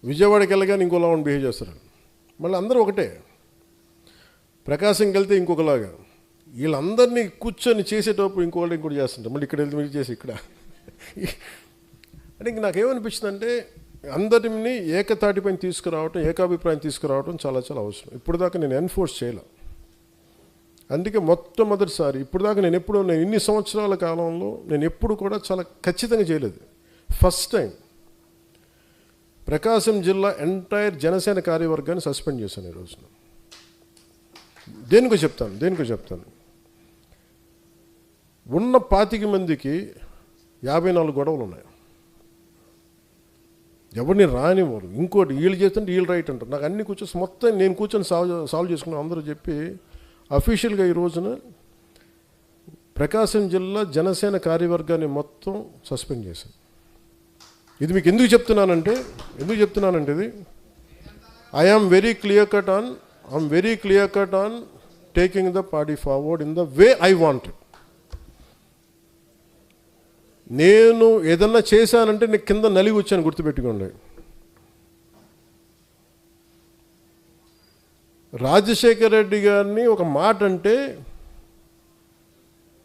విజయవాడకి వెళ్ళగానే ఇంకోలా బిహేవ్ చేస్తారు. మళ్ళీ అందరూ ఒకటే. ప్రకాశంకి వెళ్తే ఇంకొకలాగా. వీళ్ళందరినీ కూర్చొని చేసేటప్పుడు ఇంకోటి చేస్తుంటారు. మళ్ళీ ఇక్కడ వెళ్తే మీరు చేసి ఇక్కడ అంటే ఇంక నాకేమనిపించిందంటే, అందరినీ ఏకతాటిపైన తీసుకురావటం, ఏకాభిప్రాయం తీసుకురావటం చాలా చాలా అవసరం. ఇప్పుడు దాకా నేను ఎన్ఫోర్స్ చేయలే. అందుకే మొట్టమొదటిసారి ఇప్పుడు దాకా నేను ఇన్ని సంవత్సరాల కాలంలో నేను ఎప్పుడు కూడా చాలా ఖచ్చితంగా చేయలేదు. ఫస్ట్ టైం ప్రకాశం జిల్లా ఎంటైర్ జనసేన కార్యవర్గాన్ని సస్పెండ్ చేశాను ఈ రోజున. దేనికో చెప్తాను. ఉన్న 25 మందికి 54 గొడవలు ఉన్నాయి. ఎవరిని రానివ్వరు. ఇంకోటి వీళ్ళు చేస్తుంటే వీళ్ళు రైట్ అంటారు. నాకు అన్ని మొత్తం నేను కూర్చొని సాల్వ్ చేసుకున్నాను అందరూ చెప్పి అఫీషియల్గా ఈ రోజున ప్రకాశం జిల్లా జనసేన కార్యవర్గాన్ని మొత్తం సస్పెండ్ చేశాను. ఇది మీకు ఎందుకు చెప్తున్నానంటే ఇది I'm very clear cut on taking the party forward in the way I wanted. నేను ఏదన్నా చేశానంటే నేను కింద నలిగి వచ్చాను, గుర్తుపెట్టుకోండి. రాజశేఖర్ రెడ్డి గారిని ఒక మాట అంటే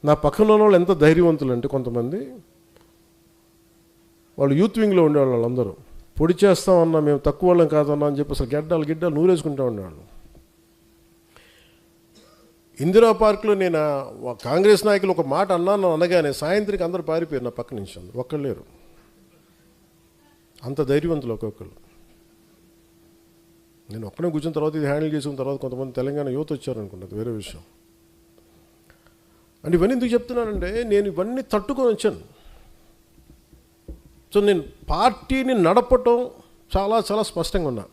నా పక్కన ఉన్న వాళ్ళు ఎంత ధైర్యవంతులు అంటే, కొంతమంది వాళ్ళు యూత్ వింగ్లో ఉండేవాళ్ళు, వాళ్ళందరూ పొడి చేస్తామన్నా, మేము తక్కువ వాళ్ళం కాదన్నా అని చెప్పి అసలు గిడ్డాలు నూరేసుకుంటూ ఉండేవాళ్ళు. ఇందిరా పార్క్లో నేను కాంగ్రెస్ నాయకులు ఒక మాట అన్నాను అనగానే సాయంత్రికి అందరూ పారిపోయారు నా పక్క నుంచి. ఒక్కళ్ళు లేరు. అంత ధైర్యవంతులు ఒక్కొక్కరు. నేను ఒక్కనే కూర్చున్న తర్వాత ఇది హ్యాండిల్ చేసుకున్న తర్వాత కొంతమంది తెలంగాణ యువత వచ్చారనుకున్నది వేరే విషయం. అంటే ఇవన్నీ ఎందుకు చెప్తున్నానంటే, నేను ఇవన్నీ తట్టుకొని వచ్చాను. సో నేను పార్టీని నడపటం చాలా చాలా స్పష్టంగా ఉన్నా.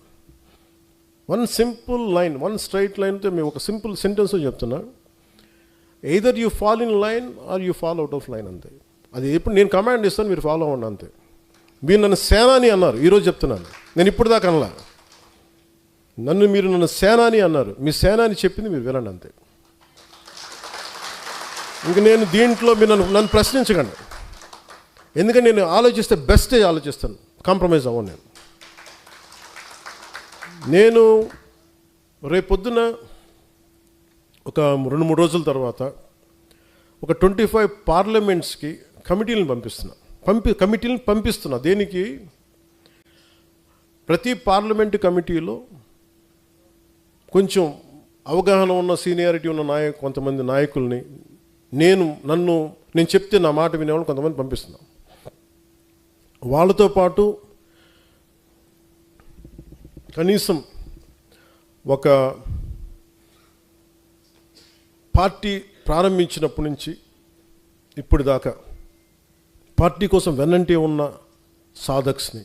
One simple line, one straight లైన్తో మేము ఒక సింపుల్ సెంటెన్స్ చెప్తున్నా. Either you fall in line or you fall out of line, అంతే. అది ఎప్పుడు నేను కమాండ్ ఇస్తాను, మీరు ఫాలో అవ్వండి, అంతే. మీరు నన్ను సేనాని అన్నారు, ఈరోజు చెప్తున్నాను. నేను ఇప్పుడు దాకా అనలా. మీరు నన్ను సేనాని అన్నారు, మీ సేనాని చెప్పింది మీరు వినండి, అంతే. ఇంక నేను దీంట్లో మీరు నన్ను ప్రశ్నించకండి. ఎందుకంటే నేను ఆలోచిస్తే బెస్టే ఆలోచిస్తాను, కాంప్రమైజ్ అవ్వను. నేను రేపొద్దున ఒక 2-3 రోజుల తర్వాత ఒక 25 పార్లమెంట్స్కి కమిటీలను పంపిస్తున్నా. దేనికి? ప్రతి పార్లమెంటు కమిటీలో కొంచెం అవగాహన ఉన్న, సీనియారిటీ ఉన్న కొంతమంది నాయకుల్ని, నేను చెప్తే నా మాట వినేవాళ్ళు కొంతమంది పంపిస్తున్నా. వాళ్ళతో పాటు కనీసం ఒక పార్టీ ప్రారంభించినప్పటి నుంచి ఇప్పుడు దాకా పార్టీ కోసం వెన్నంటే ఉన్న సాధక్స్ని,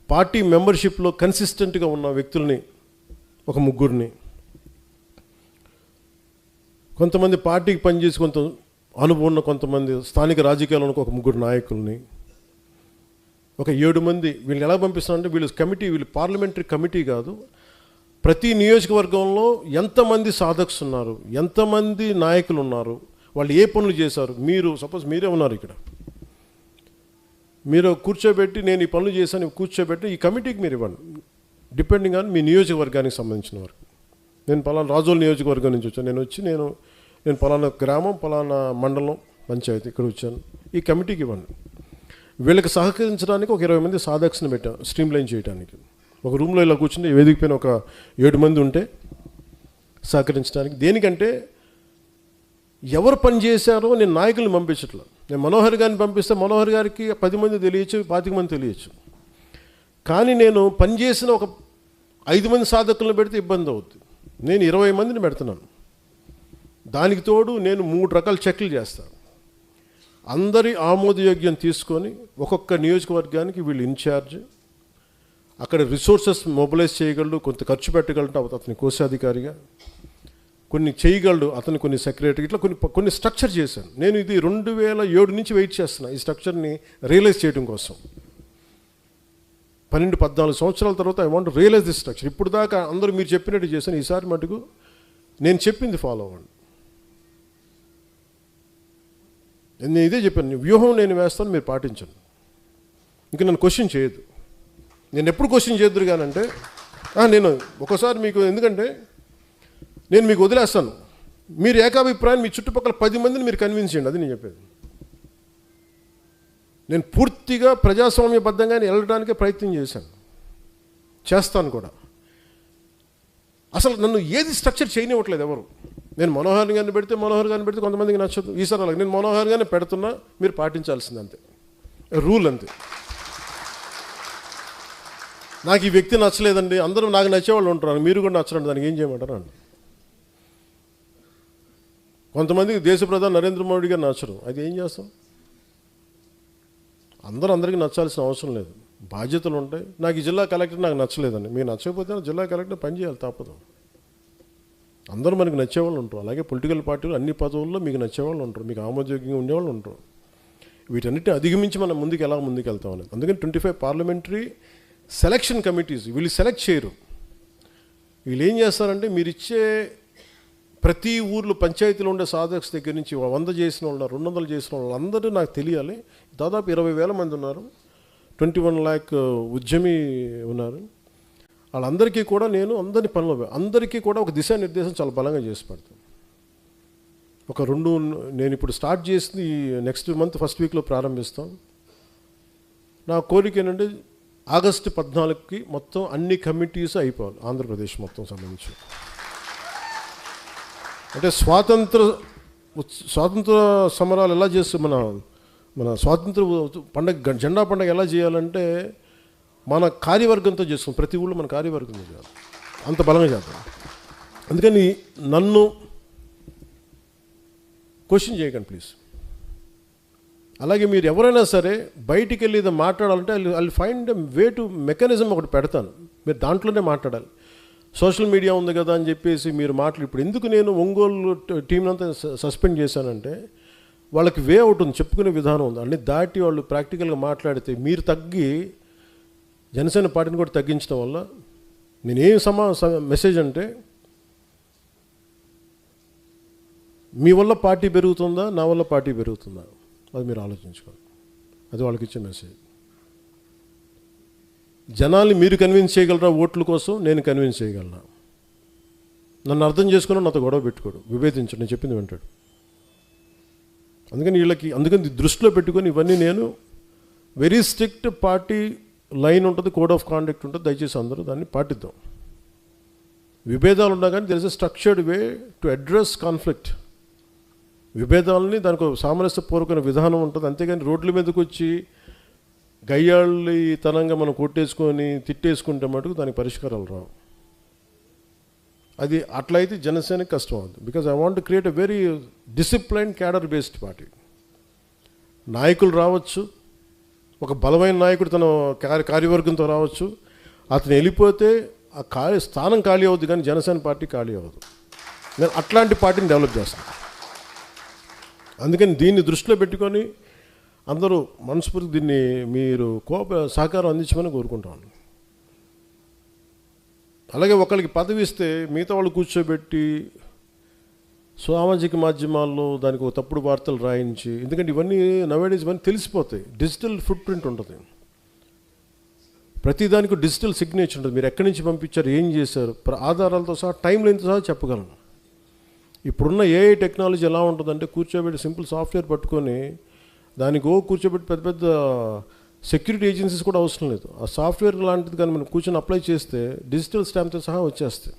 పార్టీ మెంబర్షిప్లో కన్సిస్టెంట్గా ఉన్న వ్యక్తుల్ని ఒక 3 కొంతమంది పార్టీకి పనిచేసి కొంత అనుభవం ఉన్న కొంతమంది స్థానిక రాజకీయాల్లో ఒక 3 నాయకుల్ని, ఒక 7 మంది. వీళ్ళని ఎలా పంపిస్తున్నారంటే, వీళ్ళు పార్లమెంటరీ కమిటీ కాదు, ప్రతి నియోజకవర్గంలో ఎంతమంది సాధక్స్ ఉన్నారు, ఎంతమంది నాయకులు ఉన్నారు, వాళ్ళు ఏ పనులు చేశారు. మీరు సపోజ్ మీరే ఉన్నారు ఇక్కడ, మీరు కూర్చోబెట్టి నేను ఈ పనులు చేశాను కూర్చోబెట్టి ఈ కమిటీకి మీరు ఇవ్వండి, డిపెండింగ్ ఆన్ మీ నియోజకవర్గానికి సంబంధించిన వరకు. నేను పలానా రాజోల్ నియోజకవర్గం నుంచి వచ్చాను, నేను పలానా గ్రామం, పలానా మండలం, పంచాయతీ ఇక్కడ వచ్చాను, ఈ కమిటీకి ఇవ్వండి. వీళ్ళకి సహకరించడానికి ఒక 20 మంది సాధక్స్ని పెట్టాను, స్ట్రీమ్లైన్ చేయడానికి. ఒక రూమ్లో ఇలా కూర్చుంటే వేదిక పైన ఒక 7 మంది ఉంటే సహకరించడానికి. దేనికంటే ఎవరు పని చేశారో నేను నాయకుల్ని పంపించట్లేదు. నేను మనోహర్ గారిని పంపిస్తే మనోహర్ గారికి 10 మంది తెలియచ్చు, 25 మంది తెలియచ్చు. కానీ నేను పనిచేసిన ఒక 5 మంది సాధకులను పెడితే ఇబ్బంది అవుతుంది. నేను 20 మందిని పెడుతున్నాను. దానికి తోడు నేను 3 రకాల చెక్లు చేస్తాను. అందరి ఆమోదయోగ్యం తీసుకొని ఒక్కొక్క నియోజకవర్గానికి వీళ్ళు ఇన్ఛార్జ్, అక్కడ రిసోర్సెస్ మొబిలైజ్ చేయగలడు, కొంత ఖర్చు పెట్టగలడు అతని కోశాధికారిగా, కొన్ని చేయగలడు అతను, కొన్ని సెక్రటరీ, ఇట్లా కొన్ని స్ట్రక్చర్ చేశాను. నేను ఇది 2007 నుంచి వెయిట్ చేస్తున్నా ఈ స్ట్రక్చర్ని రియలైజ్ చేయడం కోసం. 12-14 సంవత్సరాల తర్వాత I want realize this structure. ఇప్పుడు దాకా అందరూ మీరు చెప్పినట్టు చేశాను, ఈసారి మటుకు నేను చెప్పింది ఫాలో అవ్వండి. నేను ఇదే చెప్పాను, వ్యూహం నేను వేస్తాను, మీరు పాటించండి. ఇంకా నన్ను క్వశ్చన్ చేయొద్దు. నేను ఎప్పుడు క్వశ్చన్ చేయొద్దు కానంటే నేను ఒకసారి మీకు, ఎందుకంటే నేను మీకు వదిలేస్తాను, మీరు ఏకాభిప్రాయం మీ చుట్టుపక్కల 10 మందిని మీరు కన్విన్స్ చేయండి. అది నేను చెప్పేది. నేను పూర్తిగా ప్రజాస్వామ్యబద్ధంగానే వెళ్ళడానికే ప్రయత్నం చేస్తాను కూడా. అసలు నన్ను ఏది స్ట్రక్చర్ చేయనివ్వట్లేదు ఎవరు. నేను మనోహర్ గారిని పెడితే కొంతమందికి నచ్చదు. ఈసారి అలాగే నేను మనోహర్ గారిని పెడుతున్నా, మీరు పాటించాల్సింది అంతే, రూల్ అంతే. నాకు ఈ వ్యక్తి నచ్చలేదండి, అందరూ నాకు నచ్చేవాళ్ళు ఉంటారు, మీరు కూడా నచ్చరండి, దానికి ఏం చేయమంటారు అండి. కొంతమందికి దేశ ప్రధాని నరేంద్ర మోడీ గారు నచ్చరు, అది ఏం చేస్తాం? అందరికీ నచ్చాల్సిన అవసరం లేదు, బాధ్యతలు ఉంటాయి. నాకు ఈ జిల్లా కలెక్టర్ నాకు నచ్చలేదండి, మీరు నచ్చకపోతే జిల్లా కలెక్టర్ పని చేయాలి, తప్పదు. అందరూ మనకు నచ్చేవాళ్ళు ఉంటారు. అలాగే పొలిటికల్ పార్టీలు అన్ని పదవుల్లో మీకు నచ్చేవాళ్ళు ఉంటారు, మీకు ఆమోదయోగ్యంగా ఉండేవాళ్ళు ఉంటారు. వీటన్నిటిని అధిగమించి మనం ఎలా ముందుకు వెళ్తాం అనేది. అందుకని 25 పార్లమెంటరీ సెలక్షన్ కమిటీస్ వీళ్ళు సెలెక్ట్ చేయరు. వీళ్ళు ఏం చేస్తారంటే, మీరు ఇచ్చే ప్రతి ఊర్లో పంచాయతీలో ఉండే సాధక్స్ దగ్గర నుంచి 100 చేసిన వాళ్ళు, 200 చేసిన వాళ్ళు అందరూ నాకు తెలియాలి. దాదాపు 20,000 మంది ఉన్నారు, 21 lakh ఉద్యమి ఉన్నారు. వాళ్ళందరికీ కూడా నేను అందరికీ కూడా ఒక దిశానిర్దేశం చాలా బలంగా చేసి పెడతాను. నేను ఇప్పుడు స్టార్ట్ చేసింది నెక్స్ట్ మంత్ ఫస్ట్ వీక్లో ప్రారంభిస్తాం. నా కోరిక ఏంటంటే ఆగస్టు 14కి మొత్తం అన్ని కమిటీస్ అయిపోవాలి, ఆంధ్రప్రదేశ్ మొత్తం సంబంధించి. అంటే స్వాతంత్ర సమరాలు ఎలా చేస్తూ మన స్వాతంత్ర పండగ జెండా పండుగ ఎలా చేయాలంటే మన కార్యవర్గంతో చేసుకుని ప్రతి ఊళ్ళో మన కార్యవర్గంతో చేయాలి, అంత బలంగా చేద్దాం. అందుకని నన్ను క్వశ్చన్ చేయకండి ప్లీజ్. అలాగే మీరు ఎవరైనా సరే బయటికి వెళ్ళి ఇది మాట్లాడాలంటే I find way to mechanism ఒకటి పెడతాను, మీరు దాంట్లోనే మాట్లాడాలి. సోషల్ మీడియా ఉంది కదా అని చెప్పేసి మీరు ఇప్పుడు ఎందుకు నేను ఒంగోలు టీంని అంతా సస్పెండ్ చేశానంటే, వాళ్ళకి వే అవుట్ ఉంది, చెప్పుకునే విధానం ఉంది. అన్ని దాటి వాళ్ళు ప్రాక్టికల్గా మాట్లాడితే మీరు తగ్గి జనసేన పార్టీని కూడా తగ్గించడం వల్ల నేనేం మెసేజ్ అంటే, మీ వల్ల పార్టీ పెరుగుతుందా, నా వల్ల పార్టీ పెరుగుతుందా, అది మీరు ఆలోచించుకోండి. అది వాళ్ళకి ఇచ్చే మెసేజ్. జనాల్ని మీరు కన్విన్స్ చేయగలరా ఓట్ల కోసం, నేను కన్విన్స్ చేయగలనా? నన్ను అర్థం చేసుకుని నాతో గొడవ పెట్టుకోడు, విభేదించడు, నేను చెప్పింది వింటాడు. అందుకని దృష్టిలో పెట్టుకొని ఇవన్నీ నేను వెరీ స్ట్రిక్ట్ పార్టీ లైన్ ఉంటుంది, కోడ్ ఆఫ్ కాండక్ట్ ఉంటుంది, దయచేసి అందరూ దాన్ని పాటిద్దాం. విభేదాలు ఉన్నా కానీ there is a structured way to address conflict. విభేదాలని దానికి సామరస్యపూర్వకమైన విధానం ఉంటుంది, అంతేగాని రోడ్ల మీదకి వచ్చి గయ్యాళ్ళితనంగా మనం కొట్టేసుకొని తిట్టేసుకుంటే మటుకు దానికి పరిష్కారాలు రావు. అది అట్లయితే జనసేనకి కష్టం అవుతుంది. Because I want to create a very discipline cadre based party. నాయకులు రావచ్చు, ఒక బలమైన నాయకుడు తన కార్యవర్గంతో రావచ్చు, అతను వెళ్ళిపోతే ఆ స్థానం ఖాళీ అవుద్ది, కానీ జనసేన పార్టీ ఖాళీ అవ్వదు. నేను అట్లాంటి పార్టీని డెవలప్ చేస్తాను. అందుకని దీన్ని దృష్టిలో పెట్టుకొని అందరూ మనస్ఫూర్తి దీన్ని మీరు సహకారం అందించమని కోరుకుంటాను. అలాగే ఒకరికి పదవి ఇస్తే మిగతా వాళ్ళు కూర్చోబెట్టి సామాజిక మాధ్యమాల్లో దానికి ఒక తప్పుడు వార్తలు రాయించి, ఎందుకంటే ఇవన్నీ నవేడేస్ ఇవన్నీ తెలిసిపోతాయి. డిజిటల్ ఫుట్ ప్రింట్ ఉంటుంది, ప్రతిదానికి డిజిటల్ సిగ్నేచర్ ఉంటుంది. మీరు ఎక్కడి నుంచి పంపించారు, ఏం చేశారు, ఆధారాలతో సహా టైం లైన్తో సహా చెప్పగలను. ఇప్పుడున్న ఏఐ టెక్నాలజీ ఎలా ఉంటుందంటే, కూర్చోబెట్టి సింపుల్ సాఫ్ట్వేర్ పట్టుకొని దానికి కూర్చోబెట్టి పెద్ద పెద్ద సెక్యూరిటీ ఏజెన్సీస్ కూడా అవసరం లేదు. ఆ సాఫ్ట్వేర్ లాంటిది కానీ మనం కూర్చొని అప్లై చేస్తే డిజిటల్ స్టాంప్తో సహా వచ్చేస్తాయి.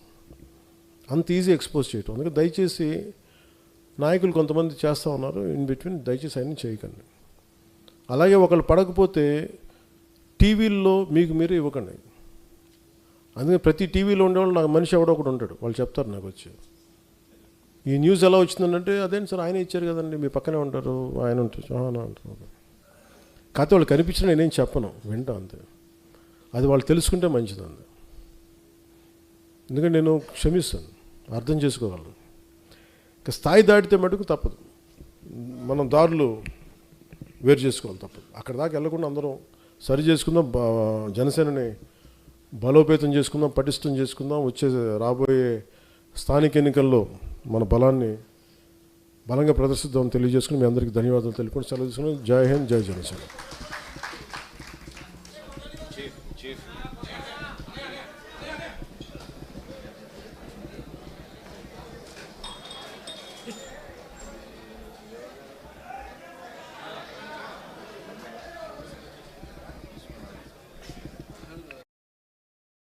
అంత ఈజీ ఎక్స్పోజ్ చేయటం. అందుకే దయచేసి నాయకులు కొంతమంది చేస్తూ ఉన్నారు ఇన్ బిట్వీన్, దయచేసి అన్నీ చేయకండి. అలాగే ఒకళ్ళు పడకపోతే టీవీల్లో మీకు మీరే ఇవ్వకండి. అందుకే ప్రతి టీవీలో ఉండేవాళ్ళు నాకు మనిషి ఎవడో ఒకడు ఉంటాడు, వాళ్ళు చెప్తారు నాకు వచ్చి, ఈ న్యూస్ ఎలా వచ్చిందంటే, అదేంటి సార్ ఆయన ఇచ్చారు కదండి, మీ పక్కనే ఉంటారు, ఆయన ఉంటారు అంటారు. కాకపోతే వాళ్ళు కనిపించిన నేనేం చెప్పను, వింటాం అంతే. అది వాళ్ళు తెలుసుకుంటే మంచిది అంది. ఎందుకంటే నేను క్షమిస్తాను, అర్థం చేసుకోగలను. ఇంకా స్థాయి దాటితే మటుకు తప్పదు, మనం దారులు వేరు చేసుకోవాలి, తప్పదు. అక్కడ దాకా వెళ్ళకుండా అందరం సరి చేసుకుందాం, జనసేనని బలోపేతం చేసుకుందాం, పటిష్టం చేసుకుందాం. రాబోయే స్థానిక ఎన్నికల్లో మన బలాన్ని బలంగా ప్రదర్శిద్దామని తెలియజేసుకుని మీ అందరికీ ధన్యవాదాలు తెలుపుకొని సెలవు తీసుకుని జై హింద్, జై జనసేన.